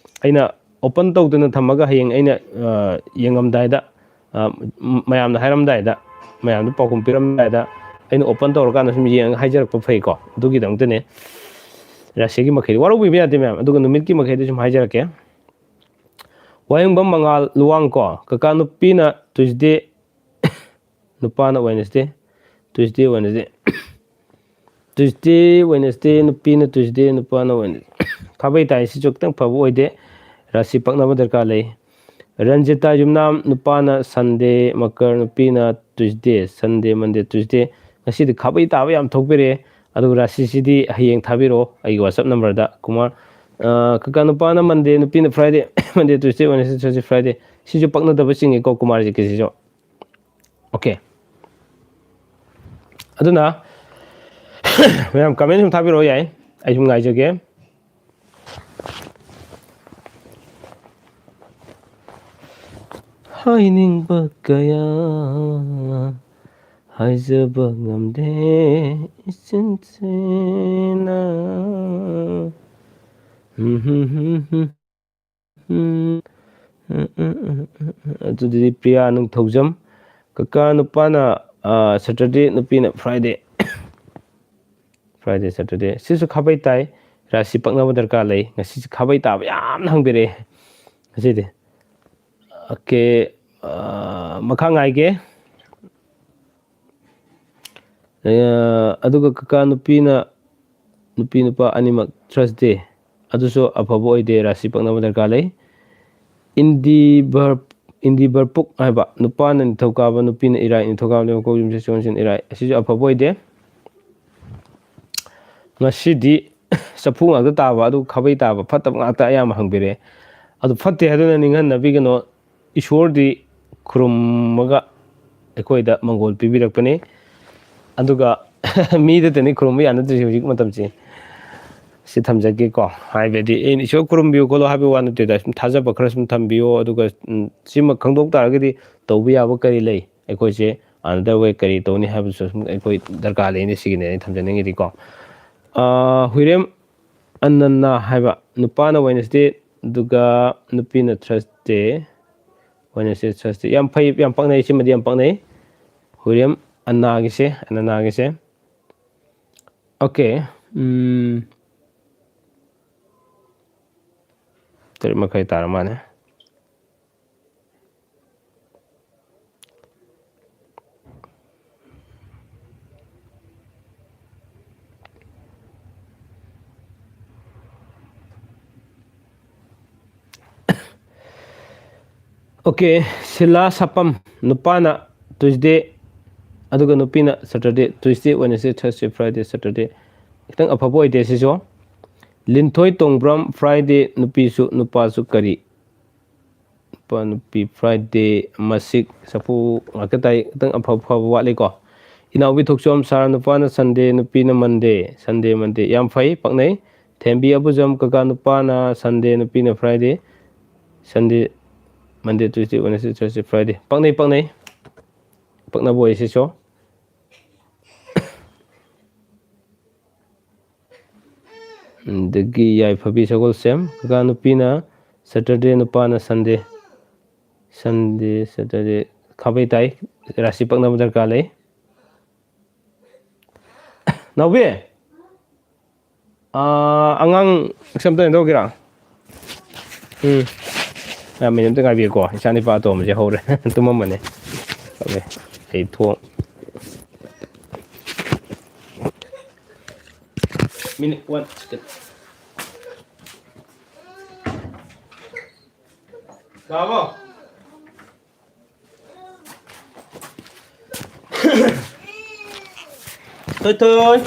Speaker 1: अइना ओपन तौदना थमगा हयेंग अइना येंगमदायदा ꯃꯌꯥꯝꯅ ꯍꯥꯏꯔꯝꯗꯥꯏꯗ ꯃꯌꯥꯝꯗ ꯄꯥꯎꯈꯨꯝ ꯄꯤꯔꯝꯗꯥꯏꯗ ꯑꯩꯅ ꯑꯣꯄꯟ ꯇꯧꯔꯀꯥꯟꯗ ꯁꯨꯝ ꯌꯦꯡꯉꯒ ꯍꯥꯏꯖꯔꯛꯄ ꯐꯩꯀꯣ ꯑꯗꯨꯒꯤꯗꯃꯛꯇꯅꯦ ꯔꯥశꯤꯒꯤ ꯃꯈꯩꯗꯤ ꯋꯥꯔꯧꯕꯤꯕ ꯌꯥꯗꯦ ꯃꯌꯥꯝ ꯑꯗꯨꯒ ꯅꯨꯃꯤꯠꯀꯤ ꯃꯈꯩꯗꯤ ꯁꯨꯝ ꯍꯥꯏꯖꯔꯛꯀꯦ ꯋꯥꯍꯦꯡꯕꯝ ꯃꯉꯥꯜ ꯂꯨꯋꯥꯡ ꯀꯣ ꯀꯀꯥ ꯅꯨꯄꯤꯅ ꯇꯨꯏꯁꯗꯦ ꯅꯨꯄꯥꯅ Wednesday Tuesday Wednesday Tuesday Wednesday ꯅꯨꯄꯤꯅ ꯇꯨꯏꯁꯗꯦ ꯅꯨꯄꯥꯅ ꯋꯦꯅꯁꯗꯦ ꯈꯥꯕꯩ ꯇꯥꯏ ꯁꯤꯁꯨ ꯈꯤꯇꯪ ꯐꯕ ꯑꯣꯏꯗꯦ ꯔꯥꯁꯤ ꯄꯛꯅꯕ ꯗꯔꯀꯥꯔ ꯂꯩ ꯔꯟꯖꯤꯇꯥ ꯌꯨꯝꯅꯥꯝ ꯅꯨꯄꯥꯅ ꯁꯟꯗꯦ ꯃꯀꯔ ꯅꯨꯄꯤꯅ ꯇꯨꯏꯁꯗꯦ ꯁꯟꯗꯦ ꯃꯟꯗे ꯇꯨꯏꯁꯗꯦ ꯉꯁꯤꯗꯤ ꯈꯥꯕꯩ ꯇꯥꯕ ꯌꯥꯝ ꯊꯣꯛꯄꯤꯔꯛꯑꯦ ꯑꯗꯨꯒ ꯔꯥꯁꯤꯁꯤꯗꯤ ꯍꯌꯦꯡ ꯊꯥꯕꯤꯔꯛꯑꯣ ꯑꯩꯒꯤ ꯋꯥꯆꯞ ꯅꯝꯕꯔꯗ ꯀꯨꯃꯥꯔ ꯀꯀꯥ ꯅꯨꯄꯥꯅ ꯃꯟꯗꯦ ꯅꯨꯄꯤꯅ ꯐ꯭ꯔꯥꯏꯗꯦ ꯃꯟꯗꯦ ꯇꯨꯏꯁꯗꯦ ꯋꯦꯅꯁꯗꯦ ꯊꯔꯁꯗꯦ ꯐ꯭ꯔꯥꯏꯗꯦ ꯁꯤꯁꯨ ꯄꯛꯅꯗꯕ ꯆꯤꯡꯉꯤꯀꯣ ꯀꯨꯃꯥꯔꯖꯤꯀꯤꯁꯤꯁꯨ ꯑꯣꯀꯦ ꯑꯗꯨꯅ ꯃꯌꯥꯝ ꯀꯃꯦꯟ ꯁꯨꯝ ꯊꯥꯕꯤꯔꯛꯑꯣ ꯌꯥꯏ ꯑꯩ ꯁꯨꯝ ꯉꯥꯏꯖꯒꯦ ꯍꯥꯏꯅꯤꯡꯕ ꯀꯌꯥ ꯍꯥꯏꯖꯕ ꯉꯝꯗꯦ ꯏꯆꯤꯟꯁꯤꯅ ꯑꯗꯨꯗꯤ ꯄ꯭ꯔꯤꯌꯥ ꯅꯨꯡꯊꯧꯖꯝ ꯀꯀꯥ ꯅꯨꯄꯥꯅ ꯁꯦꯇꯔꯗꯦ ꯅꯨꯄꯤꯅ ꯐ꯭ꯔꯥꯏꯗꯦ ꯐ꯭ꯔꯥꯏꯗꯦ ꯁꯦꯇꯔꯗꯦ ꯁꯤꯁꯨ ꯈꯥꯕꯩ ꯇꯥꯏ ꯔꯥꯁꯤ ꯄꯛꯅꯕ ꯗꯔꯀꯥꯔ ꯂꯩ ꯉꯁꯤꯁꯤ ꯈꯥꯕꯩ ꯇꯥꯕ ꯌꯥꯝꯅ ꯍꯪꯕꯤꯔꯛꯑꯦ ꯉꯁꯤꯗꯤ ꯑꯣꯀꯦ ꯃꯈꯥ ꯉꯥꯏꯒꯦ ꯑꯗꯨꯒ ꯀꯀꯥ ꯅꯨꯄꯤꯅ ꯅꯨꯄꯤ ꯅꯨꯄꯥ ꯑꯅꯤꯃꯛ ꯊꯔꯁꯗꯦ ꯑꯗꯨꯁꯨ ꯑꯐꯕ ꯑꯣꯏꯗꯦ ꯔꯥꯁꯤ ꯄꯛꯅꯕ ꯗꯔꯀꯥꯔ ꯂꯩ ꯏꯟꯗꯤꯕꯔꯄꯨꯛ ꯍꯥꯏꯕ ꯅꯨꯄꯥꯅ ꯅꯤꯡꯊꯧꯀꯥꯕ ꯅꯨꯄꯤꯅ ꯏꯔꯥꯏ ꯅꯤꯡꯊꯧꯀꯥꯕ ꯃꯀꯣꯛ ꯌꯨꯝꯁꯤ ꯆꯤꯟ ꯏꯔꯥꯏ ꯑꯁꯤꯁꯨ ꯑꯐꯕ ꯑꯣꯏꯗꯦ ꯉꯁꯤꯗꯤ ꯆꯐꯨ ꯉꯥꯛꯇ ꯇꯥꯕ ꯑꯗꯨ ꯈꯥꯕꯩ ꯇꯥꯕ ꯐꯠꯇꯕ ꯉꯥꯛꯇ ꯑꯌꯥꯝꯕ ꯍꯪꯕꯤꯔꯛꯑꯦ ꯑꯗꯨ ꯐꯠꯇꯦ ꯍꯥꯏꯗꯨꯅ ꯅꯤꯡꯍꯟꯅꯕꯤꯒꯅꯣ ꯏꯁꯣꯔꯗꯤ ꯈꯨꯔꯨꯝꯃꯒ ꯑꯩꯈꯣꯏꯗ ꯃꯪꯒꯣꯜ ꯄꯤꯕꯤꯔꯛꯄꯅꯤ ꯑꯗꯨꯒ ꯃꯤꯗꯇꯅꯤ ꯈꯨꯔꯨꯝꯕ ꯌꯥꯅꯗ꯭ꯔꯤꯁꯤ ꯍꯧꯖꯤꯛ ꯃꯇꯝꯁꯤ ꯁꯤ ꯊꯝꯖꯒꯦꯀꯣ ꯍꯥꯏꯕꯗꯤ ꯑꯩꯅ ꯏꯁꯣꯔ ꯈꯨꯔꯨꯝꯕꯤꯌꯨ ꯈꯣꯠꯂꯣ ꯍꯥꯏꯕ ꯋꯥ ꯅꯠꯇꯦꯗ ꯁꯨꯝ ꯊꯥꯖꯕ ꯈꯔ ꯁꯨꯝ ꯊꯝꯕꯤꯌꯣ ꯑꯗꯨꯒ ꯁꯤꯃ ꯈꯪꯗꯣꯛ ꯇꯥꯔꯒꯗꯤ ꯇꯧꯕ ꯌꯥꯕ ꯀꯔꯤ ꯂꯩ ꯑꯩꯈꯣꯏꯁꯦ ꯑꯅꯗꯔ ꯋꯦ ꯀꯔꯤ ꯇꯧꯅꯤ ꯍꯥꯏꯕꯁꯨ ꯁꯨꯝ ꯑꯩꯈꯣꯏ ꯗꯔꯀꯥꯔ ꯂꯩꯅꯤ ꯁꯤꯒꯤꯅꯦ ꯑꯩꯅ ꯊꯝꯖꯅꯤꯡꯉꯤꯗꯤꯀꯣ ꯍꯨꯏꯔꯦꯝ ꯑꯅꯟꯅ ꯍꯥꯏꯕ ꯅꯨꯄꯥꯅ ꯋꯦꯅꯁꯗꯦ ꯑꯗꯨꯒ ꯅꯨꯄꯤꯅ ꯊꯔꯁꯗꯦ ꯋꯦꯅꯁꯗꯦ ꯊꯔꯁꯗꯦ ꯌꯥꯝ ꯐꯩ ꯌꯥꯝ ꯄꯛꯅꯩ ꯁꯤꯃꯗꯤ ꯌꯥꯝ ꯄꯛꯅꯩ ꯍꯨꯏꯔꯦꯝ ꯑꯅꯅꯥꯒꯤꯁꯦ ꯑꯣꯀꯦ ꯇꯔꯦꯠ ꯃꯈꯥꯏ ꯇꯥꯔ ꯃꯥꯜꯂꯦ ꯑꯣꯀꯦ ꯁꯤꯂꯥ ꯁꯥꯄꯝ ꯅꯨꯄꯥꯅ ꯇꯨꯏꯁꯗꯦ ꯑꯗꯨꯒ ꯅꯨꯄꯤꯅ ꯁꯦꯇꯔꯗꯦ ꯇꯨꯏꯁꯗꯦ ꯋꯦꯅꯁꯗꯦ ꯊꯔꯁꯗꯦ ꯐ꯭ꯔꯥꯏꯗꯦ ꯁꯦꯇꯔꯗꯦ ꯈꯤꯇꯪ ꯑꯐꯕ ꯑꯣꯏꯗꯦ ꯁꯤꯁꯨ ꯂꯤꯟꯊꯣꯏ ꯇꯣꯡꯕ꯭ꯔꯝ ꯐ꯭ꯔꯥꯏꯗꯦ ꯅꯨꯄꯤꯁꯨ ꯅꯨꯄꯥꯁꯨ ꯀꯔꯤ ꯅꯨꯄꯥ ꯅꯨꯄꯤ ꯐ꯭ꯔꯥꯏꯗꯦ ꯃꯁꯤꯛ ꯆꯐꯨ ꯉꯥꯛꯇ ꯇꯥꯏ ꯈꯤꯇꯪ ꯑꯐꯕ ꯋꯥꯠꯂꯤꯀꯣ ꯏꯅꯥꯎꯕꯤ ꯊꯣꯛꯆꯣꯝ ꯁꯥꯔ ꯅꯨꯄꯥꯅ ꯁꯟꯗꯦ ꯅꯨꯄꯤꯅ ꯃꯟꯗꯦ ꯁꯟꯗꯦ ꯃꯟꯗꯦ ꯌꯥꯝ ꯐꯩ ꯄꯛꯅꯩ ꯊꯦꯝꯕꯤ ꯑꯕꯨꯖꯝ ꯀꯀꯥ ꯅꯨꯄꯥꯅ ꯁꯟꯗꯦ ꯅꯨꯄꯤꯅ ꯐ꯭ꯔꯥꯏꯗꯦ ꯁꯟꯗꯦ ꯃꯟꯗꯦ ꯇꯨꯏꯁꯗꯦ ꯋꯦꯅꯁꯗꯦ ꯊꯔꯁꯗꯦ ꯐ꯭ꯔꯥꯏꯗꯦ ꯄꯛꯅꯩ ꯄꯛꯅꯕ ꯑꯣꯏ ꯁꯤꯁꯨ ꯑꯗꯒꯤ ꯌꯥꯏꯐꯕꯤ ꯁꯒꯣꯜꯁꯦꯝ ꯀꯀꯥ ꯅꯨꯄꯤꯅ ꯁꯦꯇꯔꯗꯦ ꯅꯨꯄꯥꯅ ꯁꯟꯗꯦ ꯁꯦꯇꯔꯗꯦ ꯈꯥꯕꯩ ꯇꯥꯏ ꯔꯥꯁꯤ ꯄꯛꯅꯕ ꯗꯔꯀꯥꯔ ꯂꯩ ꯅꯥꯎꯕꯤ ꯑꯉꯥꯡ ꯑꯝꯇ ꯇꯧꯒꯦꯔꯥ ꯃꯤꯅꯤꯠ ꯑꯝꯇ ꯉꯥꯏꯕꯤꯌꯨꯀꯣ ꯏꯆꯥ ꯅꯤꯄꯥ ꯑꯇꯣꯝꯕꯁꯦ ꯍꯧꯔꯦ ꯇꯨꯝꯃꯝꯕꯅꯦ ꯑꯣꯀꯦ ꯑꯩ minute one second. Bravo. Thôi thôi.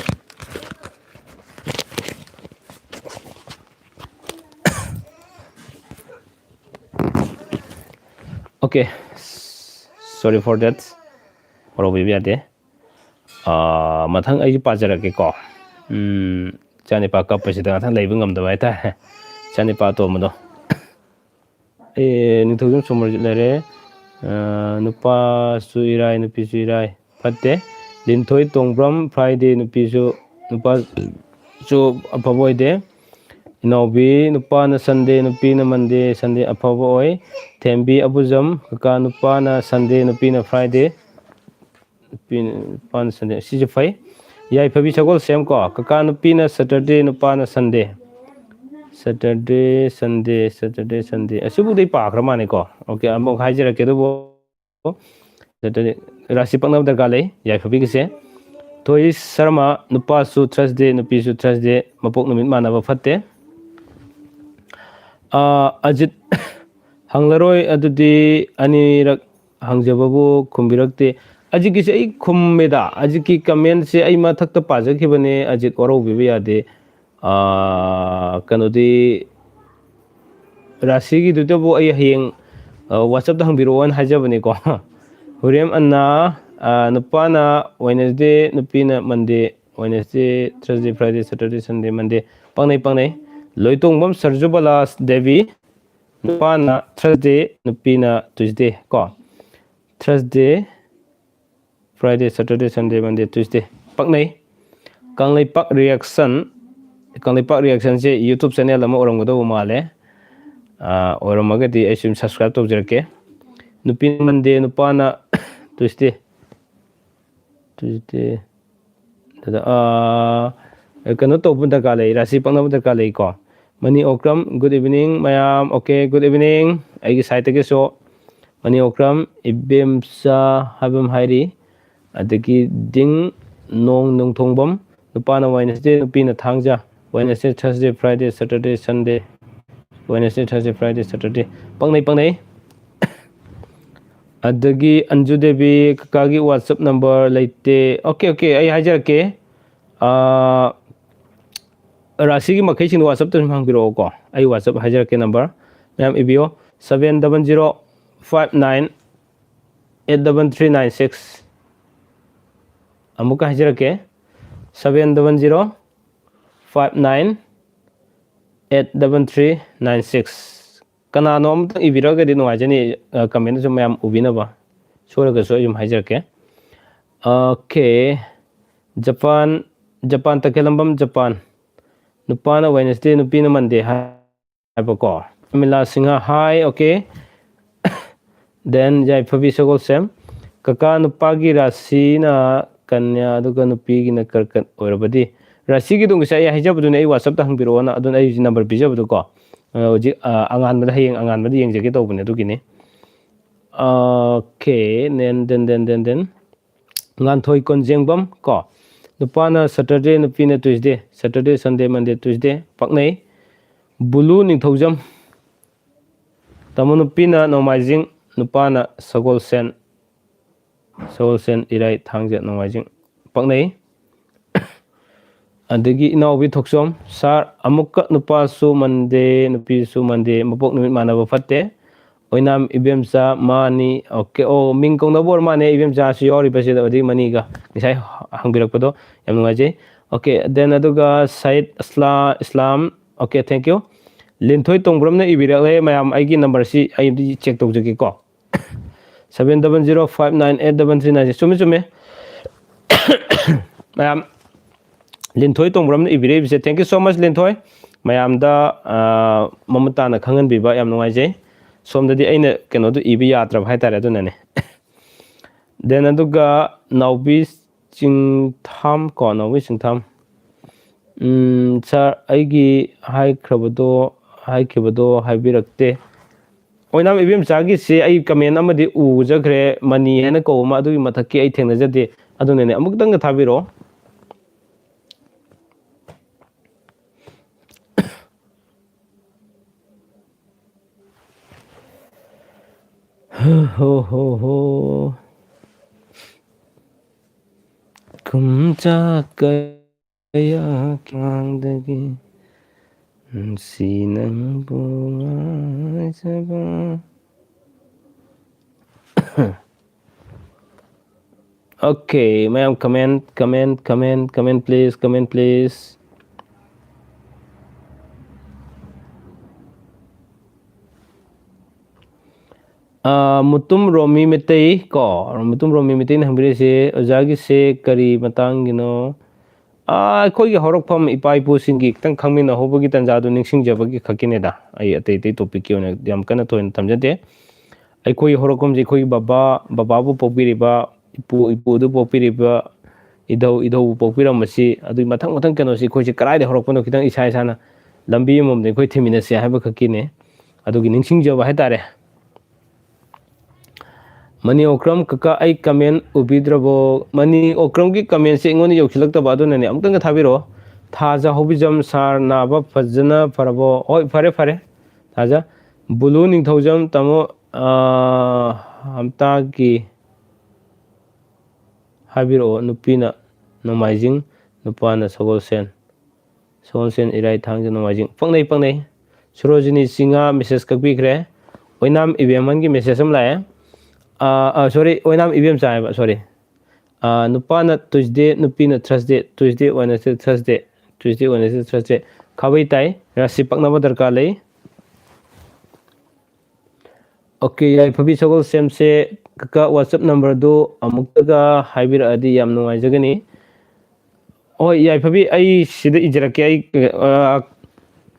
Speaker 1: Okay. Sorry for that. Probably ꯌꯥꯗꯦ. ꯃꯊꯪ ꯑꯩꯁꯨ ꯄꯥꯖꯔꯛꯀꯦꯀꯣ. ꯆꯥꯅꯤꯄꯥ ꯀꯞꯄꯁꯤꯗ ꯉꯥꯛꯇꯪ ꯂꯩꯕ ꯉꯝꯗꯕ ꯍꯥꯏꯇꯥꯔꯦ. ꯆꯥꯅꯤꯄꯥ ꯑꯇꯣꯝꯕꯗꯣ. ꯅꯤꯡꯊꯧꯖꯝ ꯁꯣꯃꯣꯔꯖꯤꯠ ꯂꯩꯔꯦ. ꯅꯨꯄꯥꯁꯨ ꯏꯔꯥꯏ ꯅꯨꯄꯤꯁꯨ ꯏꯔꯥꯏ ꯐꯠꯇꯦ. ꯂꯤꯟꯊꯣꯏ ꯇꯣꯡꯕ꯭ꯔꯝ ꯐ꯭ꯔꯥꯏꯗꯦ ꯅꯨꯄꯥꯁꯨ ꯑꯐꯕ ꯑꯣꯏꯗꯦ. Inobi nupana Sunday nupina Monday Sunday afaba oi Thembi abujam kaka nupana Sunday nupina Friday nupana Sunday sije fai yai phabi sagol sem ko kaka nupina Saturday nupana Sunday Saturday Sunday asibu dei pa kramane ko okay amok haijera ke do Saturday rasi pangnam darka lei yai phabi ke se Toi Sharma nupa su Thursday nupi su Thursday mapok numit manaba fatte Ajit hanglaroi adudi anirak hangjababu kumbirakte ajiki se ai kummeda ajiki comment se ai mathakta pajaki bane ajit oro bibi ade kanodi rasi gi dutabo ai heng whatsapp da hangbiro an hajabane ko hurem anna nupana Wednesday nupina Monday Wednesday Thursday Friday Saturday Sunday Monday pangnai loitong Sarjubala Devi nupana Thursday nupina Tuesday ko Thursday Friday Saturday Sunday Monday Tuesday pangnai kanglai pak reaction se YouTube channel ama orangdo male oromagadi asum subscribe to jerke nupina Monday nupana Tuesday kano to bunda kale rasi pangna bunda kale ko Mani Okram good evening mayam okay good evening ai site ke so Mani Okram ibemsa habam hairi adagi ding nong thongbam nupana Wednesday nupina thangja Wednesday Thursday Friday Saturday Sunday Wednesday Thursday Friday Saturday pangnai adagi Anju Devi kakagi WhatsApp number laite okay ai hajarke rasi gi makai sin WhatsApp to hangbiro ko ai WhatsApp hajarke number ma'am ibio 700598396 amuka hajarke 700598396 kanano amtang ibiraga di nuajani comment so ma'am ubinaba soraga so yum hajarke okay Japan takelambam Japan nupana Wednesday nupina Monday habako Mila Singha hi okay then jai phabi sagol sem kaka nupagi rasi na kanya aduga nupi gi na karkat orabadi rasi gi dung sai hijabdu nei WhatsApp ta hangbiro na adun ai number bijabdu ko ji angan mada hayeng angan mada yeng jage to bune dugini okay then ngan thoi kon jengbam ko nupana Saturday nupina Tuesday Saturday Sunday Monday Tuesday paknai bulu ningthaujam tamu nupina nomajing nupana sagol sen irai thangja nomajing paknai adagi inawi thoksom sar amukka nupa su Monday nupi su Monday mapok numit manaba fatte oinam ibemsa mani okay ming kong nabor mane ibemsa si ori pase odi mani ga nisai hangbirak pado yam ngaje okay then aduga Said Islam okay thank you linthoi tongbram na ibirak le mayam aigi number si ai check to jeki ko 700598339 sume mayam linthoi tongbram na ibire bise thank you so much linthoi mayam da mamata na khangan biba yam ngaje somdadi aina keno du ibi yatra bhai tare du nane then aduga Naubi Singtham ko Naubi Singtham sir aigi hai khrabado haibirakte oinam ibim chagi se ai comment amadi ujagre mani hena ko ma adu mathaki ai thengna jade adu nene amuk dang thabiro ho kumcha kaya kyangdagi sinang bunga saba okay ma'am comment please mutum romi metei na hambire se ojagi se kari matang gino ꯑꯩꯈꯣꯏꯒꯤ ꯍꯧꯔꯛꯐꯝ ꯏꯄꯥ ꯏꯄꯨꯁꯤꯡꯒꯤ ꯈꯤꯇꯪ ꯈꯪꯃꯤꯟꯅꯍꯧꯕꯒꯤ ꯇꯥꯟꯖꯥꯗꯨ ꯅꯤꯡꯁꯤꯡꯖꯕꯒꯤ ꯈꯛꯀꯤꯅꯦꯗ ꯑꯩ ꯑꯇꯩ ꯑꯇꯩ ꯇꯣꯄꯤꯛꯀꯤ ꯑꯣꯏꯅ ꯌꯥꯝ ꯀꯟꯅ ꯊꯣꯏꯅ ꯊꯝꯖꯗꯦ ꯑꯩꯈꯣꯏꯒꯤ ꯍꯧꯔꯛꯐꯝꯁꯦ ꯑꯩꯈꯣꯏꯒꯤ ꯕꯕꯥꯕꯨ ꯄꯣꯛꯄꯤꯔꯤꯕ ꯏꯄꯨꯗꯨ ꯄꯣꯛꯄꯤꯔꯤꯕ ꯏꯙꯧꯕꯨ ꯄꯣꯛꯄꯤꯔꯝꯕꯁꯤ ꯑꯗꯨꯒꯤ ꯃꯊꯪ ꯀꯩꯅꯣꯁꯤ ꯑꯩꯈꯣꯏꯁꯤ ꯀꯗꯥꯏꯗ ꯍꯧꯔꯛꯄꯅꯣ ꯈꯤꯇꯪ ꯏꯁꯥꯅ ꯂꯝꯕꯤ ꯑꯃꯃꯝꯗ ꯑꯩꯈꯣꯏ ꯊꯤꯃꯤꯟꯅꯁꯦ ꯍꯥꯏꯕ ꯈꯛꯀꯤꯅꯦ ꯑꯗꯨꯒꯤ ꯅꯤꯡꯁꯤꯡꯖꯕ ꯍꯥꯏꯇꯥꯔꯦ ꯃꯅꯤ ꯑꯣꯀ꯭ꯔꯝ ꯀꯀꯥ ꯑꯩ ꯀꯃꯦꯟ ꯎꯕꯤꯗ꯭ꯔꯕꯣ ꯃꯅꯤ ꯑꯣꯀ꯭ꯔꯝꯒꯤ ꯀꯃꯦꯟꯁꯦ ꯑꯩꯉꯣꯟꯗ ꯌꯧꯁꯤꯜꯂꯛꯇꯕ ꯑꯗꯨꯅꯅꯦ ꯑꯃꯨꯛꯇꯪꯒ ꯊꯥꯕꯤꯔꯛꯑꯣ ꯊꯥꯖ ꯍꯧꯕꯤꯖꯝ ꯁꯥꯔ ꯅꯥꯕ ꯐꯖꯅ ꯐꯔꯕꯣ ꯍꯣꯏ ꯐꯔꯦ ꯊꯥꯖ ꯕꯨꯂꯨ ꯅꯤꯡꯊꯧꯖꯝ ꯇꯥꯃꯣ ꯍꯝꯇꯥꯒꯤ ꯍꯥꯏꯕꯤꯔꯛꯑꯣ ꯅꯨꯄꯤꯅ ꯅꯣꯡꯃꯥꯏꯖꯤꯡ ꯅꯨꯄꯥꯅ ꯁꯒꯣꯜꯁꯦꯟ ꯏꯔꯥꯏ ꯊꯥꯡꯖ ꯅꯣꯡꯃꯥꯏꯖꯤꯡ ꯄꯛꯅꯩ ꯁꯨꯔꯣꯖꯤꯅꯤ ꯆꯤꯡꯉꯥ ꯃꯦꯁꯦꯖ ꯀꯛꯄꯤꯈ꯭ꯔꯦ ꯑꯣꯏꯅꯥꯝ ꯏꯕꯦꯝꯍꯟꯒꯤ ꯃꯦꯁꯦꯖ ꯑꯃ ꯂꯥꯛꯑꯦ ꯁꯣꯔꯤ ꯑꯣꯏꯅꯥꯝ ꯏꯕꯦꯝꯆꯥ ꯍꯥꯏꯕ ꯁꯣꯔꯤ ꯅꯨꯄꯥꯅ ꯇꯨꯏꯁꯗꯦ ꯅꯨꯄꯤꯅ ꯊꯔꯁꯗꯦ ꯇꯨꯏꯁꯗꯦ ꯋꯦꯗꯅꯁꯗꯦ ꯊꯔꯁꯗꯦ ꯈꯥꯕꯩ ꯇꯥꯏ ꯔꯥꯁꯤ ꯄꯛꯅꯕ ꯗꯔꯀꯥꯔ ꯂꯩ ꯑꯣꯀꯦ ꯌꯥꯏꯐꯕꯤ ꯁꯒꯣꯜꯁꯦꯝꯁꯦ ꯀꯀꯥ ꯋꯥꯆꯞ ꯅꯝꯕꯔꯗꯨ ꯑꯃꯨꯛꯇꯒ ꯍꯥꯏꯕꯤꯔꯛꯑꯗꯤ ꯌꯥꯝ ꯅꯨꯡꯉꯥꯏꯖꯒꯅꯤ ꯍꯣꯏ ꯌꯥꯏꯐꯕꯤ ꯑꯩ ꯁꯤꯗ ꯏꯖꯔꯛꯀꯦ ꯑꯩ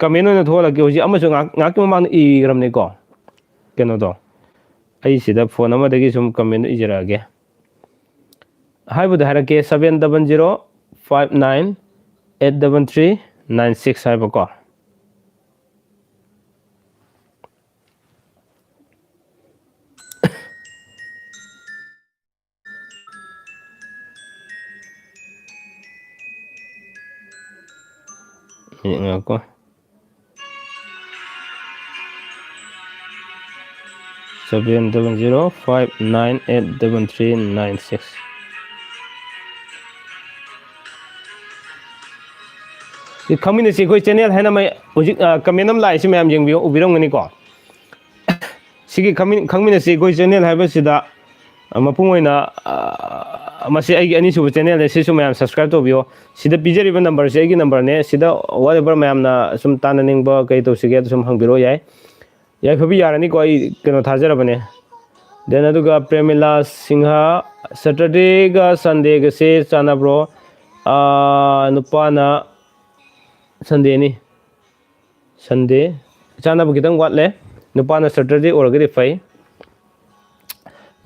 Speaker 1: ꯀꯃꯦꯟ ꯑꯣꯏꯅ ꯊꯣꯛꯍꯜꯂꯛꯀꯦ ꯍꯧꯖꯤꯛ ꯑꯃꯁꯨ ꯉꯥꯏꯍꯥꯛꯀꯤ ꯃꯃꯥꯡꯗ ꯏꯈ꯭ꯔꯕꯅꯤꯀꯣ ꯀꯩꯅꯣꯗꯣ ꯑꯩ ꯁꯤꯗ ꯐꯣꯟ ꯑꯃꯗꯒꯤ ꯁꯨꯝ ꯀꯃꯦꯟꯗꯣ ꯏꯖꯔꯛꯑꯒꯦ ꯍꯥꯏꯕꯨꯗꯤ ꯍꯥꯏꯔꯛꯀꯦ 700-59-833-96 ꯍꯥꯏꯕꯀꯣ ꯉꯥꯏꯈꯣ 700-59-833-96 ꯈꯪꯃꯤꯟꯅꯁꯤ ꯑꯩꯈꯣꯏ ꯆꯦꯅꯦꯜ ꯍꯥꯏꯅ ꯍꯧꯖꯤꯛ ꯀꯃꯦꯟ ꯑꯃ ꯂꯥꯛꯏꯁꯤ ꯃꯌꯥꯝ ꯌꯦꯡꯕꯤꯌꯣ ꯎꯕꯤꯔꯝꯒꯅꯤꯀꯣ ꯁꯤꯒꯤ ꯈꯪꯃꯤꯟꯅꯁꯤ ꯑꯩꯈꯣꯏ ꯆꯦꯅꯦꯜ ꯍꯥꯏꯕꯁꯤꯗ ꯃꯄꯨꯡ ꯑꯣꯏꯅ ꯃꯁꯤ ꯑꯩꯒꯤ ꯑꯅꯤꯁꯨꯕ ꯆꯦꯅꯦꯜꯅꯦ ꯁꯤꯁꯨ ꯃꯌꯥꯝ ꯁꯕꯁꯀ꯭ꯔꯥꯏꯕ ꯇꯧꯕꯤꯌꯣ ꯁꯤꯗ ꯄꯤꯖꯔꯤꯕ ꯅꯝꯕꯔꯁꯦ ꯑꯩꯒꯤ ꯅꯝꯕꯔꯅꯦ ꯁꯤꯗ ꯋꯥꯠꯑꯦꯕꯔ ꯃꯌꯥꯝꯅ ꯁꯨꯝ ꯇꯥꯟꯅꯅꯤꯡꯕ ꯀꯩ ꯇꯧꯁꯤꯒꯦ ꯁꯨꯝ ꯍꯪꯕꯤꯔꯛꯑꯣ ꯌꯥꯏꯐꯕꯤ ꯌꯥꯔꯅꯤꯀꯣ ꯑꯩ ꯀꯩꯅꯣ ꯊꯥꯖꯔꯕꯅꯦ ꯗꯦꯟ ꯑꯗꯨꯒ ꯄ꯭ꯔꯦꯃꯤꯂꯥ ꯁꯤꯡꯍꯥ ꯁꯦꯇꯔꯗꯦꯒ ꯁꯟꯗꯦꯒꯁꯦ ꯆꯥꯟꯅꯕ꯭ꯔꯣ ꯅꯨꯄꯥꯅ ꯁꯟꯗꯦ ꯆꯥꯅꯕ ꯈꯤꯇꯪ ꯋꯥꯠꯂꯦ ꯅꯨꯄꯥꯅ ꯁꯦꯇꯔꯗꯦ ꯑꯣꯏꯔꯒꯗꯤ ꯐꯩ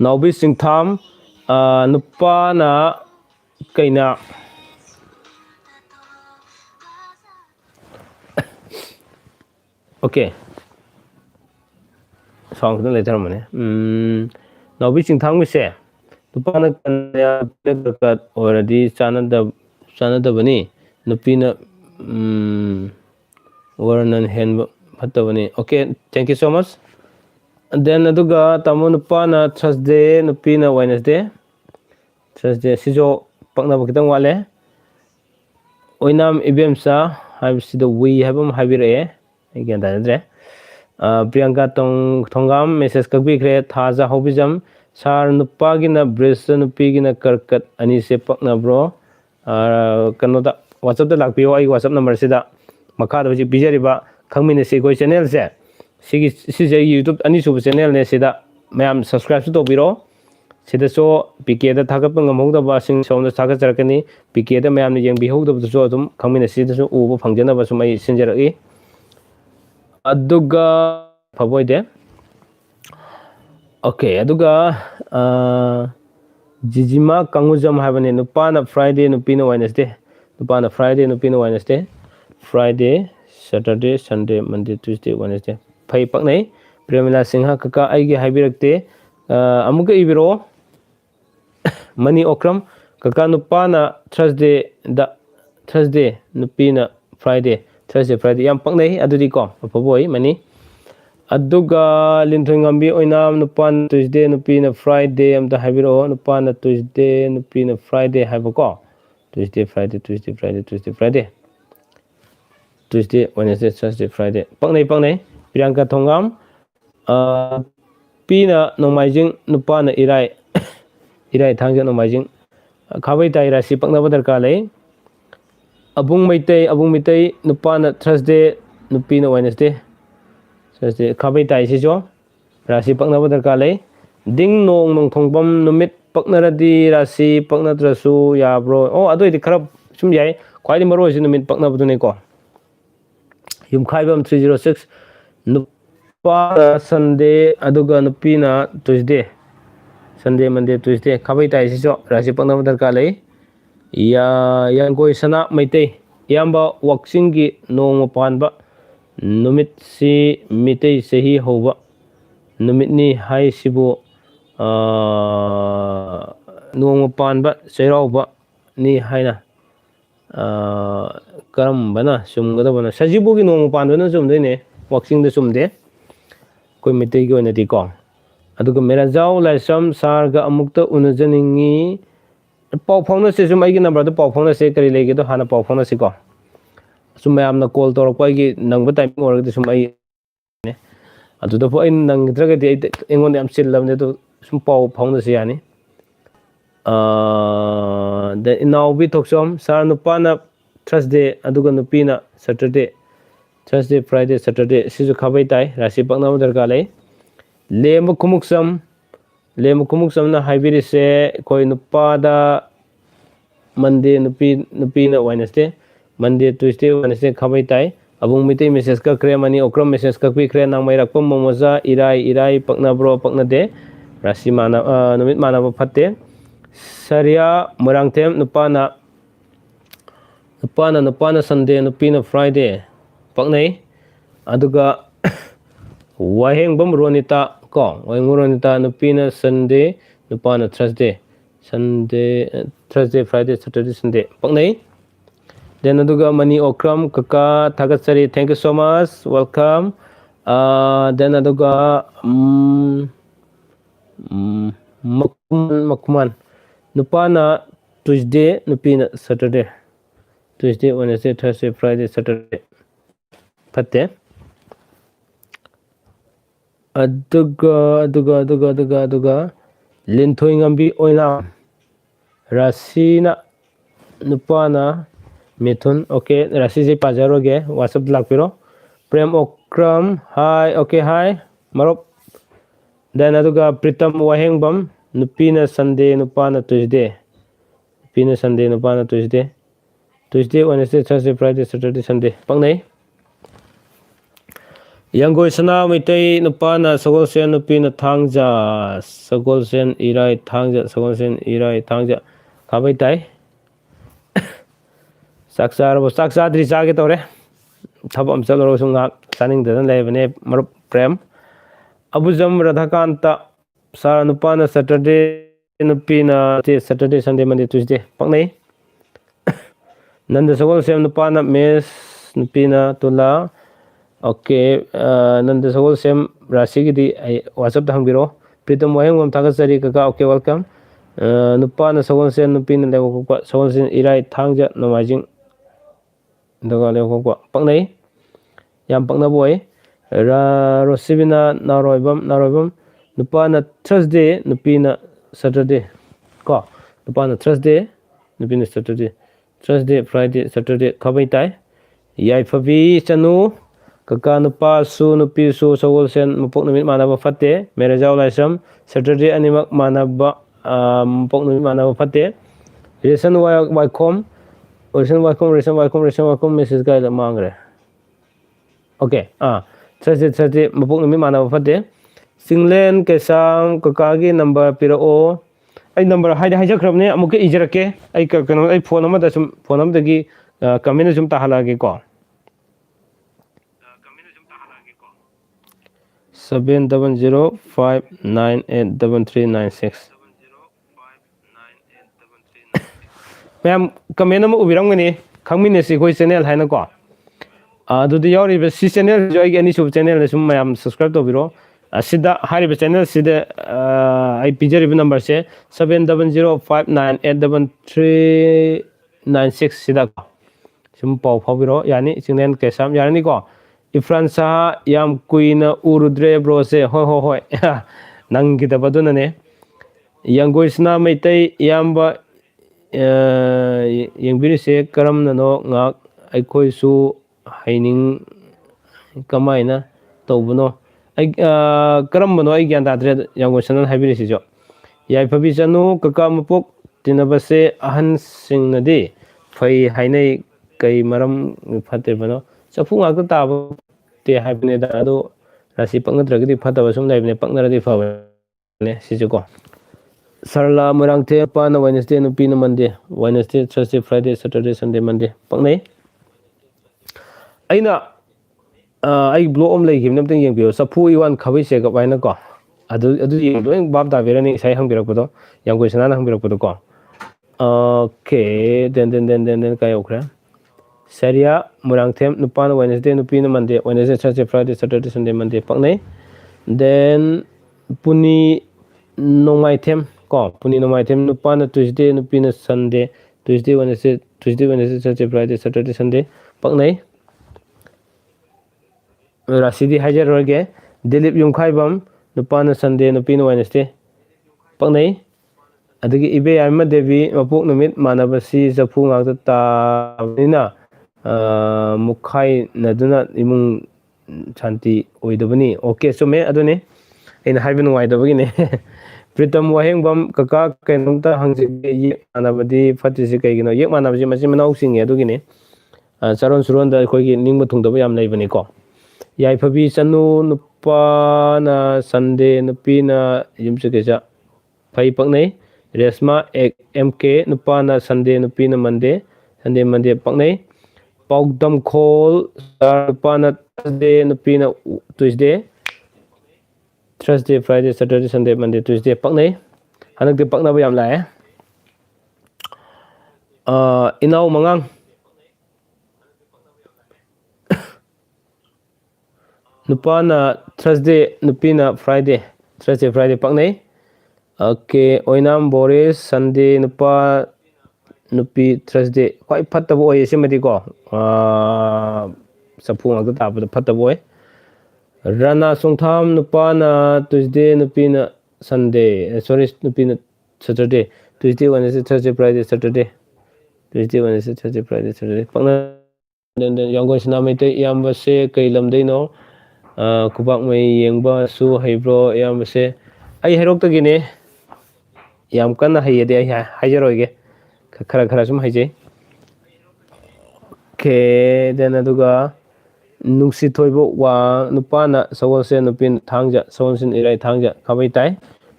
Speaker 1: ꯅꯥꯎꯕꯤ ꯆꯤꯡꯊꯥꯝ ꯅꯨꯄꯥꯅ ꯀꯩꯅ ꯑꯣꯀꯦ ꯁꯥꯎꯟ ꯈꯤꯇꯪ ꯂꯩꯊꯔꯝꯕꯅꯦ ꯅꯥꯎꯕꯤ ꯆꯤꯡꯊꯥꯡꯒꯤꯁꯦ ꯅꯨꯄꯥꯅ ꯑꯣꯏꯔꯗꯤ ꯆꯥꯟꯅꯗꯕꯅꯤ ꯅꯨꯄꯤꯅ ꯋꯔꯅꯟ ꯍꯦꯟꯕ ꯐꯠꯇꯕꯅꯤ okay thank you so much then ꯑꯗꯨꯒ ꯇꯥꯃꯣ ꯅꯨꯄꯥꯅ ꯊꯔꯁꯗꯦ ꯅꯨꯄꯤꯅ ꯋꯦꯅꯁꯗꯦ ꯁꯤꯁꯨ ꯄꯛꯅꯕ ꯈꯤꯇꯪ ꯋꯥꯠꯂꯦ ꯑꯣꯏꯅꯥꯝ ꯏꯕꯦꯝꯆꯥ ꯍꯥꯏꯕꯁꯤꯗ ꯋꯤ ꯍꯥꯏꯕ ꯑꯃ ꯍꯥꯏꯕꯤꯔꯛꯑꯦ ꯑꯩ ꯒ꯭ꯌꯥꯟ ꯇꯥꯖꯗ꯭ꯔꯦ ꯄ꯭रिꯌꯥꯡꯀꯥ ꯊꯣꯡꯒꯥꯝ ꯃꯦꯁꯦꯖ ꯀꯛꯄꯤꯈ꯭ꯔꯦ ꯊꯥꯖ ꯍꯧꯕꯤꯖꯝ ꯁꯥꯔ ꯅꯨꯄꯥꯒꯤꯅ ꯕ꯭ꯔꯤꯖ ꯅꯨꯄꯤꯒꯤꯅ ꯀꯔꯀꯠ ꯑꯅꯤꯁꯦ ꯄꯛꯅꯕ꯭ꯔꯣ ꯀꯩꯅꯣꯗ ꯋꯥꯆꯞꯇ ꯂꯥꯛꯄꯤꯌꯣ ꯑꯩꯒꯤ ꯋꯥꯆꯞ ꯅꯝꯕꯔꯁꯤꯗ ꯃꯈꯥꯗ ꯍꯧꯖꯤꯛ ꯄꯤꯖꯔꯤꯕ ꯈꯪꯃꯤꯟꯅꯁꯤ ꯑꯩꯈꯣꯏ ꯆꯦꯅꯦꯜꯁꯦ ꯁꯤꯁꯦ ꯑꯩꯒꯤ ꯌꯨꯇꯨꯕ ꯑꯅꯤꯁꯨꯕ ꯆꯦꯅꯦꯜꯅꯦ ꯁꯤꯗ ꯃꯌꯥꯝ ꯁꯕꯁꯀ꯭ꯔꯥꯏꯕꯁꯨ ꯇꯧꯕꯤꯔꯣ ꯁꯤꯗꯁꯨ ꯄꯤꯀꯦꯗ ꯊꯥꯒꯠꯄ ꯉꯝꯍꯧꯗꯕꯁꯤꯡ ꯁꯣꯝꯗ ꯊꯥꯒꯠꯆꯔꯛꯀꯅꯤ ꯄꯤꯀꯦꯗ ꯃꯌꯥꯝꯅ ꯌꯦꯡꯕꯤꯍꯧꯗꯕꯗꯨꯁꯨ ꯑꯗꯨꯝ ꯈꯪꯃꯤꯟꯅꯁꯤꯗꯁꯨ ꯎꯕ ꯐꯪꯖꯅꯕ ꯁꯨꯝ ꯑꯩ ꯁꯤꯟꯖꯔꯛꯏ ꯑꯗꯨꯒ ꯐꯕ ꯑꯣꯏꯗꯦ ꯑꯣꯀꯦ ꯑꯗꯨꯒ ꯖꯤꯖꯤꯃꯥ ꯀꯥꯡꯉꯨꯖꯝ ꯍꯥꯏꯕꯅꯤ ꯅꯨꯄꯥꯅ ꯐ꯭ꯔꯥꯏꯗꯦ ꯅꯨꯄꯤꯅ ꯋꯦꯅꯁꯗꯦ ꯅꯨꯄꯥꯅ ꯐ꯭ꯔꯥꯏꯗꯦ ꯅꯨꯄꯤꯅ ꯋꯦꯅꯁꯗꯦ ꯐ꯭ꯔꯥꯏꯗꯦ ꯁꯦꯇꯔꯗꯦ ꯁꯟꯗꯦ ꯃꯟꯗꯦ ꯇ꯭ꯌꯨꯁꯗꯦ ꯋꯦꯅꯁꯗꯦ ꯐꯩ ꯄꯛꯅꯩ ꯄ꯭ꯔꯦꯃꯤꯂꯥ ꯁꯤꯡꯍ ꯀꯀꯥ ꯑꯩꯒꯤ ꯍꯥꯏꯕꯤꯔꯛꯇꯦ ꯑꯃꯨꯛꯀ ꯏꯕꯤꯔꯛꯑꯣ ꯃꯅꯤ ꯑꯣꯀ꯭ꯔꯝ ꯀꯀꯥ ꯅꯨꯄꯥꯅ ꯊꯔꯁꯗꯦ ꯅꯨꯄꯤꯅ ꯐ꯭ꯔꯥꯏꯗꯦ ꯐ꯭ꯔꯥꯏꯗꯦ ꯌꯥꯝ ꯄꯛꯅꯩ ꯑꯗꯨꯗꯤꯀꯣ ꯑꯐꯕ ꯑꯣꯏ ꯃꯅꯤ ꯑꯗꯨꯒ ꯂꯤꯟꯊꯣꯏꯉꯝꯕꯤ ꯑꯣꯏꯅꯥꯝ ꯅꯨꯄꯥꯅ ꯇꯨꯏꯁꯗꯦ ꯅꯨꯄꯤꯅ ꯐ꯭ꯔꯥꯏꯗꯦ ꯑꯝꯇ ꯍꯥꯏꯕꯤꯔꯛꯑꯣ ꯅꯨꯄꯥꯅ ꯇꯨꯏꯁꯗꯦ ꯅꯨꯄꯤꯅ ꯐ꯭ꯔꯥꯏꯗꯦ ꯍꯥꯏꯕꯀோ Tuesday Friday Tuesday Wednesday Thursday Friday ꯄꯛꯅꯩ ꯄ꯭रिꯌꯥꯡꯀꯥ ꯊꯣꯡꯒꯥꯝ ꯅꯨꯄꯤꯅ ꯅꯣꯡꯃꯥꯏꯖꯤꯡ ꯅꯨꯄꯥꯅ ꯏꯔꯥꯏ ꯊꯥꯡꯖ ꯅꯣꯡꯃꯥꯏꯖꯤꯡ ꯈꯥꯕꯩ ꯇꯥꯏ ꯔꯥꯁꯤ ꯄꯛꯅꯕ ꯗꯔꯀꯥꯔ ꯂꯩ ꯑꯕꯨꯡ ꯃꯩꯇꯩ ꯅꯨꯄꯥꯅ ꯊꯔꯁꯗꯦ ꯅꯨꯄꯤꯅ ꯋꯦꯅꯁꯗꯦ ꯈꯥꯕꯩ ꯇꯥꯏ ꯁꯤꯁꯨ ꯔꯥꯁꯤ ꯄꯛꯅꯕ ꯗꯔꯀꯥꯔ ꯂꯩ ꯗꯤꯡ ꯅꯣꯡ ꯅꯣꯡꯊꯣꯡꯕꯝ ꯅꯨꯃꯤꯠ ꯄꯛꯅꯔꯗꯤ ꯔꯥꯁꯤ ꯄꯛꯅꯗ꯭ꯔꯁꯨ ꯌꯥꯕ꯭ꯔꯣ ꯑꯗꯨꯑꯣꯏꯗꯤ ꯈꯔ ꯁꯨꯝ ꯌꯥꯏ ख्वाई मरो से नुमित पकनबदुने को युमखाइबम 306 नुपा संडे अदुगा नुपीना ट्यूसडे संडे मंडे ट्यूसडे खाबै ताइ सिसो राशि पकनब दरकार लै या यांगोय सना मैते याम्बा वक्सिंग की नोंग पानबा नुमित सी मिते सही होबा नुमित नि हाई सिबो नोंग पानबा चैरावबा नि हाइना करम बना सुमगदा बना सजीबो की नोंग पानबना सुमदेने वक्सिंग द सुमदे कोई मिते की ओनदी को अदुगा मेरा जाओ लाइसम सारगा अमुक्ता उनजनिंगी पाव फाउना से सुम आइगी नंबर तो पाव फाउना से करी लेगे तो हाना पाव फाउना से को सुम मैमना कॉल तौरक पाइगी नंग टाइम ओरगदि सुम आई ने अदुदा फो इन नंग द्रगदि एंगोन याम चिल्लबने तो सुम पाव फाउना से यानी द नाउ बी थोक्सम सार नुपाना थर्सडे अदुगा नुपीना सैटरडे थर्सडे फ्राइडे सैटरडे सिजु खाबै ताइ राशि पकना दरकार लै लेम कुमुक्सम ना हाइबिरि से कोई नुपादा मंडे नुपीना वेडनेसडे मंडे ट्यूसडे वेडनेसडे खाबै ताइ अबुंग मिते मेसेज का क्रेमनी ओक्रम मेसेज का पि क्रे नांग मैरकपम मोमोजा इराई पकनाब्रो पकनदे राशि माना नुमित मानाबो फत्ते सरिया मोरांगथेम नुपाना संडे नुपीना फ्राइडे पकनै अदुगा वाहेंगबम रोनिता को वाहेंग रोनिता नुपीना संडे नुपाना थर्सडे फ्राइडे सैटरडे संडे पकनै देन अदुगा मनी ओक्रम कका थागतसरी thank you so much welcome then अदुगा मकुमान नुपाना ट्यूसडे नुपीना Saturday Tuesday Wednesday Thursday Friday Saturday फत्ते अदुगा लिंथोइंगंबी ओइना राशिना नुपाना मिथुन ओके राशि से पाजारोगे व्हाट्सएप लापिरो Prem Okram hi okay hi मरोप देन अदुगा प्रीतम वाहेंगबम नुपीना संडे नुपाना Tuesday Tuesday Wednesday Thursday Friday Saturday Sunday पकनै यांगोय सना मैते नुपाना सगोलसेन नुपीना थांगजा सगोलसेन इराई थांगजा खाबै ताइ साक्षाद्री चागे तौरे थबम चलो सुंगा सानिंग दन लेबने मरुप प्रेम अबुजम राधाकांता सारा नुपाना सैटरडे नुपीना सैटरडे संडे मंडे ट्यूसडे पकनै नंद सगोल सेम नुपाना मेस नुपीना तुला ओके नंद सगोल सेम राशि की व्हाट्सएप हंगिरो प्रीतम वाहेंगम थागतसरी कका okay welcome नुपाना Sagol same नुपीना लेवको Sagol same Irai थांगजा नोमाजिंग दगा लेवको पकनै याम पकना बोय रोसिबिना नारोइबम नुपाना थर्सडे नुपीना सैटरडे को नुपाना थर्सडे नुपीना सैटरडे थर्सडे फ्राइडे सैटरडे खाबै ताइ याइफबी चनु कका नुपा सु नुपी सु सगोलसेन मपोक नुमित मानबा फत्ते मेरेजाव लाइसम सैटरडे अनिमक मानबा मपोक नुमित मानबा फत्ते रेशन वाइकम मेसेज गाइड मांगरे ओके थर्सडे मपोक नुमित मानबा फत्ते सिंगलेन केसांग ककागी नंबर पिरो आई नंबर हाइजखरबने अमुक इजरके आई कनो आई फोन अमदा सुम फोन अमदगी कमेंट सुम ताहलागे को 7005983396 मैम कमेंट अम उबिरमगनी खंगमिनसी कोई चैनल है को अदुदि यावरिबे सी चैनल जो आई एनी सब चैनल सुम मैम सब्सक्राइब तोबिरो असिदा हारिबे चैनल सिदा आई पिजरिबे नंबर से 7005983396 सिदा सुम पाव फाबिरो यानी सिंगलेन केसाम यानी को इफ्रांसा याम कुइना उरुद्रे ब्रो से हो नंगी दबदुनने यांगोइसना मैतै याम्बा यंबिरि से करमननो ngak अखोइसु हाइनिंग कमाइना तौबनो करमबनो आई ज्ञान ताद्रे यांगोइसना हाइबिरि सिजो याइफबि चनु कका मपोक तिनबसे अहन सिंगनदि फै हाइनै kay maram phate bano chafu ngak ta ba te haibne da ado rasi pakna dragdi phata ba sum naibne pakna radi fa ne siju ko sarla murang the pa na Wednesday no pi na Monday Wednesday Thursday Friday Saturday Sunday Monday paknai aina ai blog om lei gimnam teng yeng bio sapu iwan khawi se ga baina ko adu yeng do bab da berani sai hang birak podo yang ko sana hang birak podo ko okay then kai okra Saria murang them nupa na Wednesday nupi na Monday Wednesday Thursday Friday Saturday Sunday Monday paknai then puni nongmai them ko puni nongmai them nupa na Tuesday nupi na Sunday Tuesday Wednesday Thursday Friday Saturday Sunday paknai rasidi hajar roge Dilip Yungkhaibam nupa na Sunday nupi na Wednesday paknai adagi ibe ayma devi mapuk numit manabasi japu ngakta ta nina mukhai naduna imung chanti oidabani okay so me adone ina haibin waidabagi ne pritam wahengbam kaka kenumta hangji ye manabadi fatisi kaigino ye manabji machi manau singe adugi ne charon suron da khoigi ningba thungdaba yam leibani ko yai phabi chanu nupa na Sunday nupi na yumse keja phai paknai Resma MK nupa na Sunday nupi na Monday paknai Paugdam Khol nupa na Thursday nupi na Tuesday Thursday Friday Saturday Sunday Monday Tuesday paknai hanak de pakna ba yam la inaw mangang nupa na Thursday nupi na Friday paknai okay oinam Boris Sunday nupa nupi Thursday quite fatta boy simadi ko sapu ngak ta ba fatta boy Rana Songtham nupa na Tuesday nupi na Sunday sorry nupi na Saturday Tuesday Wednesday Thursday Friday Saturday Tuesday Wednesday Thursday Friday Saturday pakna then yangoi sna mai te yamba se kai lam dei no kubak mai yengba su haibro yamba se ai herok ta gine yam kana hayede ai hajaroige khara sum haije ke then aduga nungsi thoibo wa nupa na sawalse nupin thangja sawalsin irai thangja khabai tai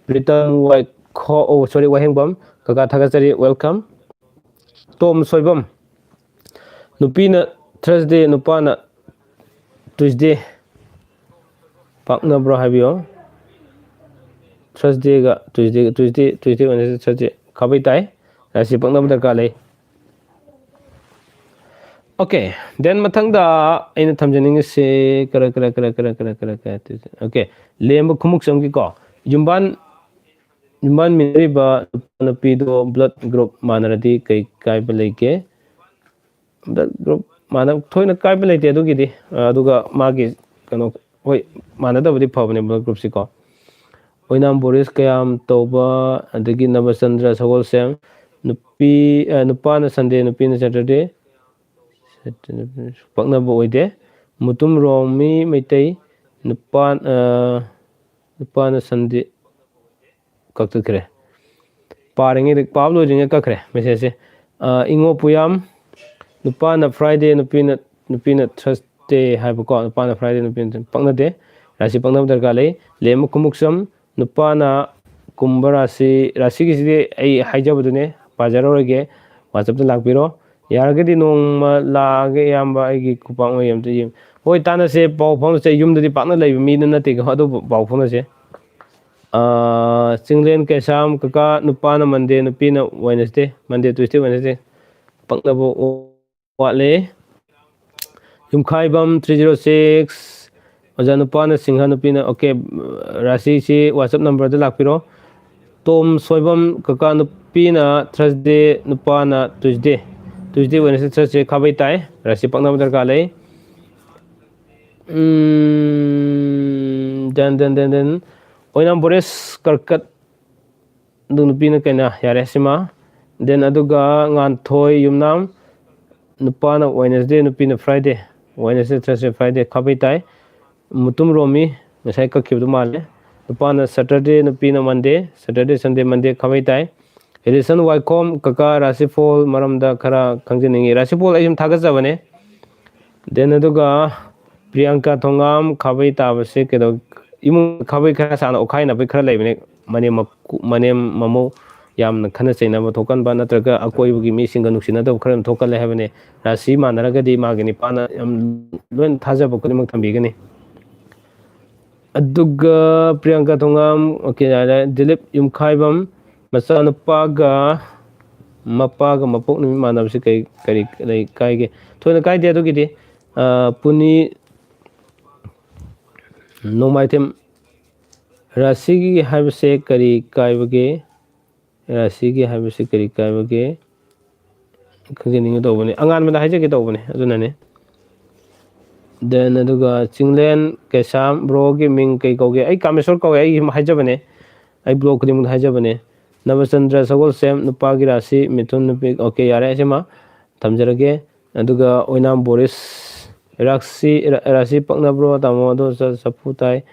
Speaker 1: pritam wai kho sorry wahengbam kaka thagachari welcome tom soibam nupina Thursday nupa na Tuesday pakna bro habio Thursday ga Tuesday Wednesday Thursday khabai tai rasi pakna darka lei okay then mathang da aina thamjaning se kara okay lemba khumuk samgi ko jumban minri ba na pido blood group manarati kai baleke blood group mana thoina kai balete adugi di aduga magi kano hoi manada budi phawne blood group si ko oinam Boris kayam toba adagi Navachandra Sagol Sem nupa na Sunday nupi na Saturday pakna bo oide mutum romi meitai nupa na Sunday kakta kre parengi pablo jinga kakre message ingo puyam nupa na Friday nupi na Thursday haiba ko nupa na Friday nupi pakna de rasi pakna darka lei lem kumuksam nupa na kumbha rasi ki sidi ai haijabudune pajarorege WhatsApp ta lakbiro yaragadi nongma lage yamba aigi kupang ma yamte yim hoi tana se pau phone se yumdadi pakna lei mi na nate ko adu pau phone se Singlen Kesam kaka nupa na Monday nupi na Wednesday Monday Tuesday Wednesday pakna bo wale Yumkhaibam 306 Oja nupa na Singha nupi na okay rasi si WhatsApp number da lakpiro Tom Soibam kaka nupi na Thursday nupa na Tuesday Wednesday Thursday khabai tai rasi pakna darka lei then oinam Boris karkat nupi na kaina yare sima then aduga ngan thoi yumnam nupa na Wednesday nupi na Friday Wednesday Thursday Friday khabai tai mutum romi ngasai ka khibdu male nupa na Saturday nupi na Monday Saturday Sunday Monday khabai tai Edison Waikom Kaka Rasifol Maramda Kara Kangjiningi Rasifol Ayum Tagasavane then aduga Priyanka Thongam Kabai Tabase Kedo Imu Kabai Karasan Okaina Bikra Levine Manem Mamo Yam Kana Sainaba Tokan Banatraga Akoi missing and Nuxina Kram Toka Levene Rasi Manaragadi Magani Pana Luen Taza Bokulim Tambigani Aduga Priyanka Thongam okay Dilip Yumkaibam Masana Paga Mapaga Mapok Manavsi Kari Kaige to the Kai Diadugidi Puni no maitem Rasigi have say Kari Kaivage Rasigi have say Kari Kaivage continuing it over Angan with the hijack it over Adunane. Then Aduga Chinglen Kesam Brogi Ming Kaikoge I come short away him hijabane I block him hijabane Navasandra Sagol Sam Nupagi Rasi Mitun Pig okay Yarasima Tamjarage Aduga Oinam Boris Rasi Paknabro Tamodo Saputai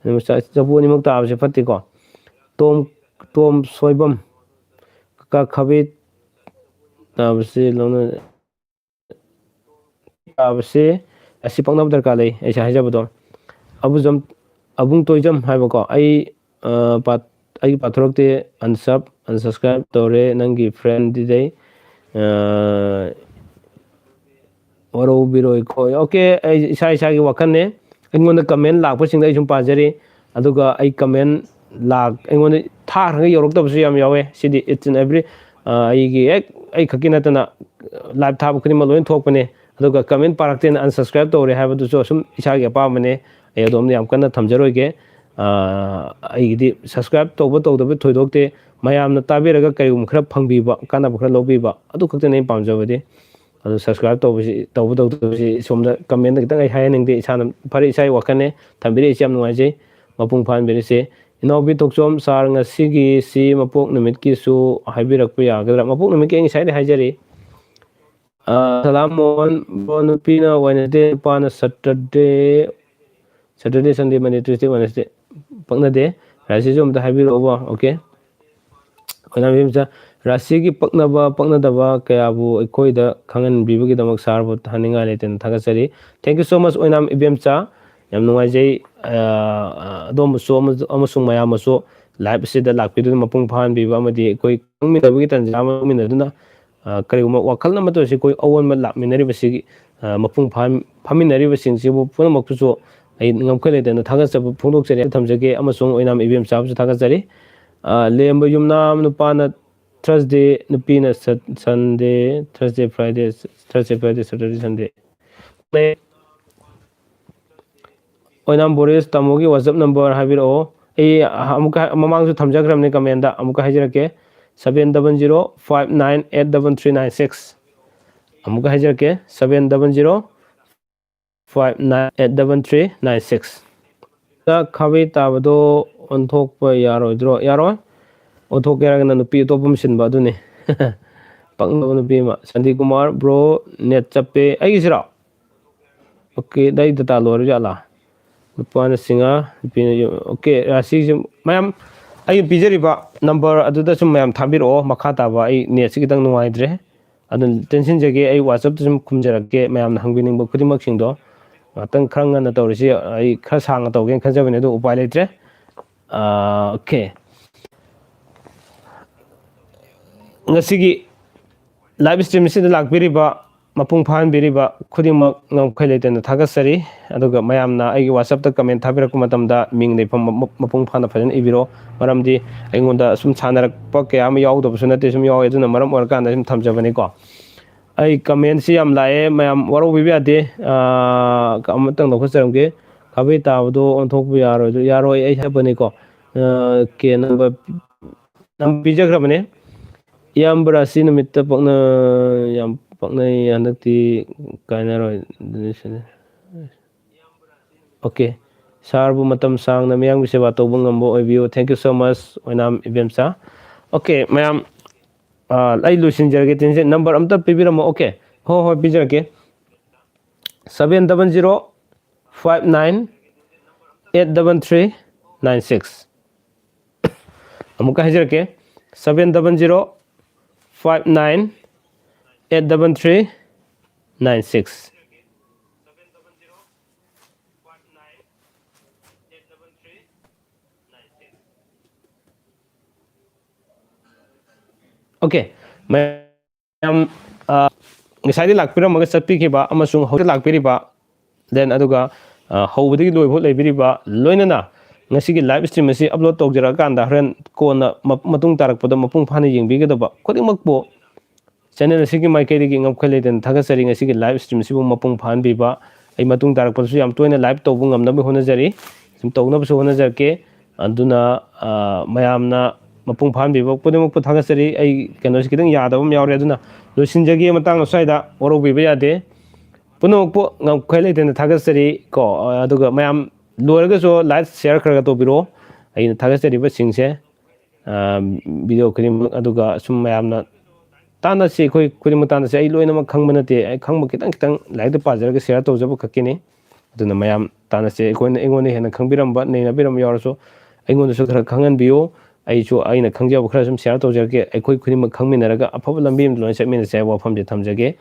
Speaker 1: Sapuni Mukta Fatiko Tom Soibam Kakabit Tabsi Lona Tabsi Asipang Kali Asia Hajabador Abuzum Abung Toijam Habako I Patrokte unsubscribe Tore Nangi friend today Oro Biro okay Isai Wakane I'm going to comment lag pushing the Jum Pajari Aduga I comment lag I'm going to tar York of Siam Yawe City it's in every Eigee I Kakinatana laptop criminal in Topane Aduga comment Paraktin unsubscribe to have to show some Isagi Pamane Ayadom Yamkana Tamjaroge I subscribe to what the Todote Mayam Tabiraga Kayum Crab Pangbiba Kanabra Lobiba Adu name Pamjavadi subscribe to the comment I hiring the San Parisai Wakane, Tambiri Cham Noise, Mapung Pan Berise, in Obi Toxom Saranga Sigi, Si Mapok Namitki Su, Hibirakuya, Mapuk Namiking Side Hajari. Salamon Bonupina Wednesday, Pana Saturday, Sunday, Monday, Tuesday, Wednesday, Pagna day, Rasism the Hibir over, okay. Rasigi Paknaba Paknadaba Kayabu Ekoida Kangan Bibuki Damak Sarbo Haninga Letten Tagasari. Thank you so much, Oinam Ibemcha. Yamnuaje Domuso Amasung Mayamaso, Lapsi the Lapidu Mapung Pan Bibamadi, Koi Kangminawit and Jama Minaduna, Karima Wakalna Matosiko, Owen Malap Minarivasi, Mapung Pan Paminarivasing, Punamokuso, I Namkale and the Tagasab Punuk Tamjage, Amasung Oinam Ibem Sabs Tagasari. Lembo Yumnam Nupana Thursday Nupina Sunday, Thursday, Friday, Saturday, Sunday. Oinam Boris Tamugi WhatsApp number Habiro Amuka Mamang to Tamjagram Nikamenda Amuka Hajarake 700-59-83396 Amuka Hajarake 700-59-83396 Kavi Tabado on talk by Yaro Auto Karagan Nupi Topum Sinbaduni Pangno Bima Sandy Kumar Bro Net Chape Aisra okay Dai the Talor Lupana Singer okay Rasi Mayam I Pijariba number Adudasum Mayam Tabiro Makataba I near Sikitang Noidre and tension jage I was up to some Kumjarake Mayam Hangwinning Bukurimaking do Tang Krang and the Torisi I Krasang at Ogan Kazavinedo Upaletre okay. Ngasigi live stream sida lakbiriba mapung phan biriba khudima ngam khaileten thagasari aduga mayamna ai WhatsApp ta comment thabirak matamda ming nei mapung phana phajan ibiro maramdi aingonda sum chanarak pa ke am yaw do sunate sum yaw eduna maram orka na sum thamjabani ko ai comment si am lae mayam waro bibya de kamatang no khosaramge khabe tawdo on thokbu yaro ai habani ko ke number bijagrabane Yam Brasi Namita Pagna Yam Pagna Yanati Kainaro. Okay. Sarbu Matam Sang Namayang Visabato Bungambo View. Thank you so much, Oinam Ibemsa. Okay, ma'am. I losing Jargetin number Amta Pibiramo. Okay. Ho Pijarke 700-59-83396. Amuka Hajarke 700-59-833-96. Okay, mayam ngisai lakpiramaga chatpikiba amasung hauda lakpiriba then aduga hawbadagi loibho leibiriba loinana ngasigi live stream asi upload tawjaraakanda horen kona matung tarakpada mapung phana yengbigadaba khodimakpo channel asigi maikaidagi ngapkhaleden thagasari ngasigi live stream sibu mapung phanbiba ai matung tarakpadasu yam toina live tawbu ngamnabi honajari sim tawnabasu honajarke aduna mayamna mapung phanbiba khodimakpo thagasari ai kanosi kidang yadabam yawre aduna losinjagi matang saida orobiba yade puno ngam khaile den thagasari ko aduga mayam loraga so like share kharaga to biro ai thagasari ba singse video krim aduga sum mayamna tana se khoi khurim tana se ai loina ma khangmana te ai khangma kitang kitang like da pajaraga share to jaba khakini aduna mayam tana se koina engone hena khangbiram ba neina biram yawraso aingon so khara khangan biyo ai chu aina khangjaba khara sum share to jage ai khoi khurim khangminaraga afaba lambi am lon chakmina se wa famje thamjage.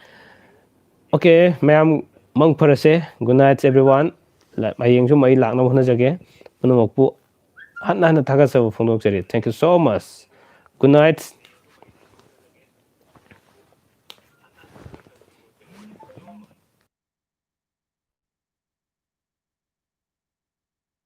Speaker 1: Okay, ma'am, mang parase. Good night, everyone. Mayeng su may lak na mo na jage. Puno magpo. Hat na thaga sa phone. Thank you so much. Good night.